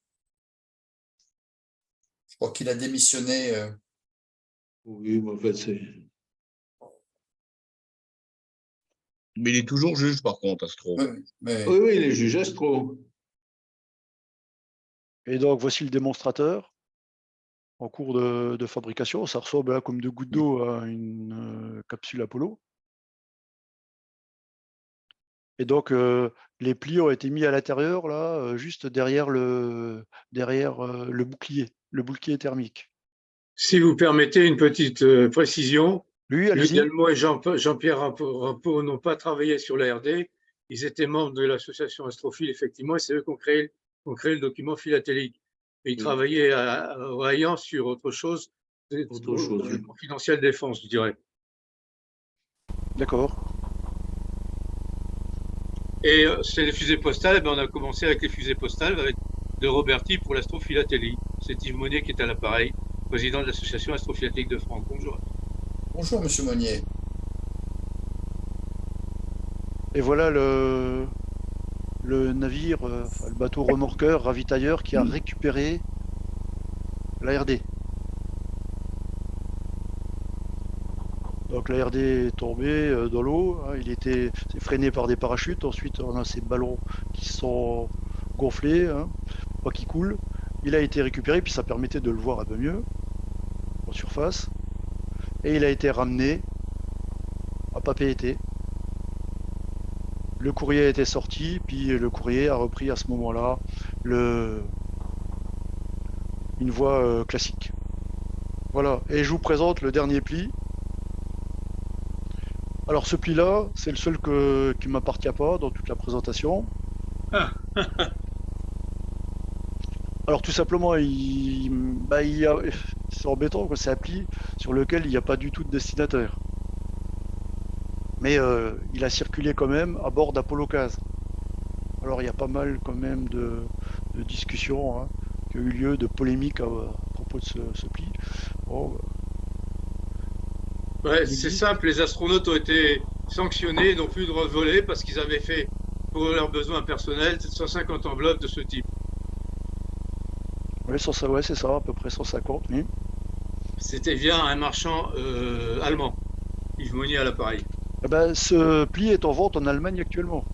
Je crois qu'il a démissionné. Oui, mais en fait, c'est. Mais il est toujours juge, par contre, Astro. Mais Oui, oui, les juges astro. Et donc voici le démonstrateur en cours de fabrication. Ça ressemble là, comme deux gouttes d'eau à une capsule Apollo. Et donc les plis ont été mis à l'intérieur, là, juste derrière le bouclier thermique. Si vous permettez une petite précision, Lui, Luc allez-y. Delmont et Jean-Pierre Rampeau n'ont pas travaillé sur l'ARD. Ils étaient membres de l'association Astrophile, effectivement, et c'est eux qui ont créé le document philatélique. Et ils travaillaient à Orléans sur autre chose, confidentiel défense, je dirais. D'accord. Et c'est les fusées postales, eh ben, on a commencé avec les fusées postales avec de Roberti pour l'astrophilatélie. C'est Yves Monnier qui est à l'appareil, président de l'association astrophilatélique de France. Bonjour. bonjour, Monsieur Monnier. Et voilà le navire, le bateau remorqueur ravitailleur qui a récupéré l'ARD. Donc l'ARD est tombé dans l'eau, il était freiné par des parachutes. Ensuite, on a ces ballons qui sont gonflés, pas qui coulent. Il a été récupéré, puis ça permettait de le voir un peu mieux en surface. Et il a été ramené à Papeete. Le courrier a été sorti, puis le courrier a repris à ce moment-là une voie classique. Voilà, et je vous présente le dernier pli. Alors ce pli-là, c'est le seul qui ne m'appartient pas dans toute la présentation. Alors tout simplement, c'est embêtant, c'est un pli sur lequel il n'y a pas du tout de destinataire. Mais il a circulé quand même à bord d'Apollo 15. Alors il y a pas mal quand même de discussions qui ont eu lieu, de polémiques à propos de ce pli. Bon, ouais, c'est simple, les astronautes ont été sanctionnés, n'ont plus le droit de voler parce qu'ils avaient fait, pour leurs besoins personnels, 150 enveloppes de ce type. ouais, c'est ça, à peu près 150, oui. C'était via un marchand allemand, Yves Monnier à l'appareil. Eh ben, ce pli est en vente en Allemagne actuellement.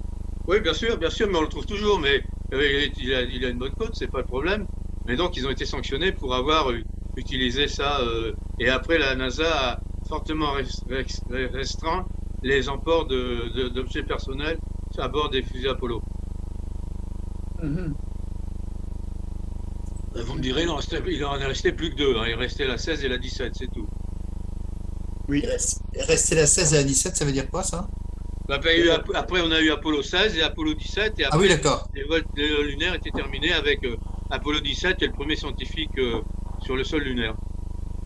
Oui, bien sûr, mais on le trouve toujours, mais il a une bonne cote, c'est pas le problème. Mais donc, ils ont été sanctionnés pour avoir utilisé ça. Et après, la NASA a fortement restreint les emports d'objets personnels à bord des fusées Apollo. Vous me direz, il en est resté plus que deux. Il restait la 16 et la 17, c'est tout. Oui. Rester la 16 et la 17, ça veut dire quoi, ça? Après, on a eu Apollo 16 et Apollo 17. Et après, Ah oui, d'accord. les vols lunaires étaient terminés avec Apollo 17, qui est le premier scientifique sur le sol lunaire.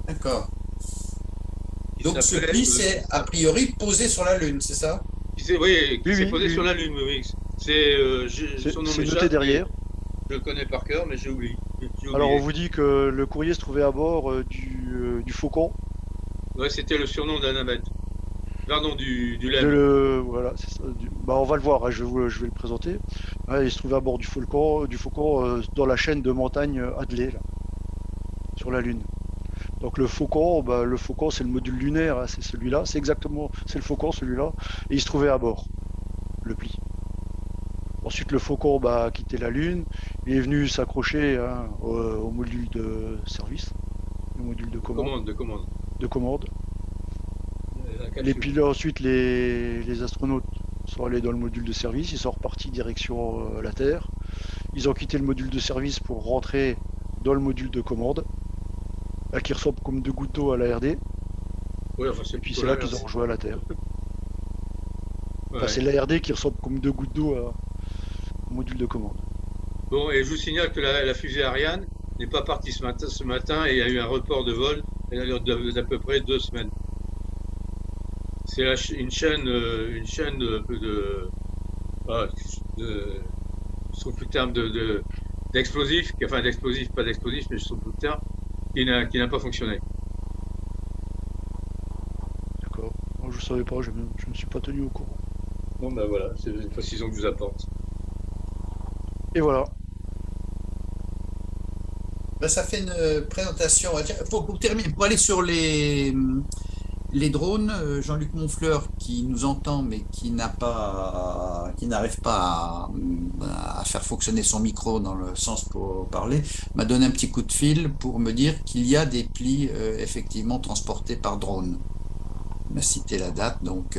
D'accord. Donc ce pli, c'est a priori posé sur la Lune, c'est ça? Oui, qui s'est posé sur la Lune, oui. Son nom C'est m'échappe, noté derrière. Je le connais par cœur, mais j'ai oublié. Alors on vous dit que le courrier se trouvait à bord du Faucon. Ouais, c'était le surnom de la navette. Pardon, du LEM. Voilà, c'est ça. On va le voir, je vais le présenter. Il se trouvait à bord du Faucon dans la chaîne de montagne Hadley, là, sur la Lune. Donc le Faucon, c'est le module lunaire, c'est celui-là, c'est le Faucon celui-là, et il se trouvait à bord, le pli. Ensuite le Faucon a quitté la Lune, il est venu s'accrocher au module de service, le module de commande. De commande. Et puis là, ensuite les astronautes sont allés dans le module de service, ils sont repartis direction la Terre. Ils ont quitté le module de service pour rentrer dans le module de commande, qui ressemble comme deux gouttes d'eau à l'ARD. Et puis c'est là qu'ils ont rejoint la Terre. Enfin, c'est l'ARD qui ressemble comme deux gouttes d'eau au module de commande. Bon, et je vous signale que la fusée Ariane n'est pas partie ce matin et il y a eu un report de vol d'à peu près 2 semaines. C'est une chaîne voilà, je trouve plus le terme d'explosif, enfin d'explosif, pas d'explosif, mais je trouve plus le terme, qui n'a pas fonctionné. D'accord. Moi, je savais pas, je me suis pas tenu au courant. Bon, ben voilà, c'est une précision que je vous apporte. Et voilà. Ben, ça fait une présentation. Pour terminer, pour aller sur les drones, Jean-Luc Monfleur, qui nous entend mais qui n'arrive pas à faire fonctionner son micro dans le sens pour parler, m'a donné un petit coup de fil pour me dire qu'il y a des plis effectivement transportés par drone. Il m'a cité la date, donc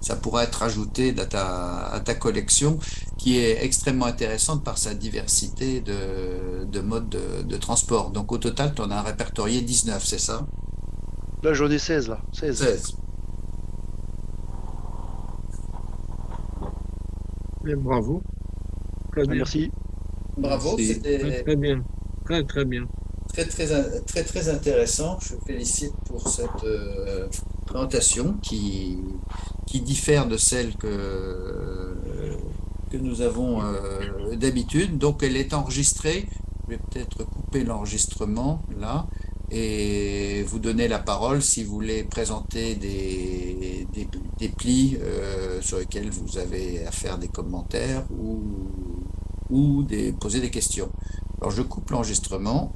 ça pourra être ajouté à ta collection, qui est extrêmement intéressante par sa diversité de modes de transport. Donc au total, tu en as répertorié 19, c'est ça? Là, j'en ai 16, là. 16. 16. Et bravo. Très Ah, bien. merci. Bravo, Très, c'était très bien. Très, très bien. très intéressant. Je vous félicite pour cette présentation qui diffère de celle que nous avons d'habitude. Donc elle est enregistrée. Je vais peut-être couper l'enregistrement là et vous donner la parole si vous voulez présenter des plis sur lesquels vous avez à faire des commentaires ou poser des questions. Alors je coupe l'enregistrement.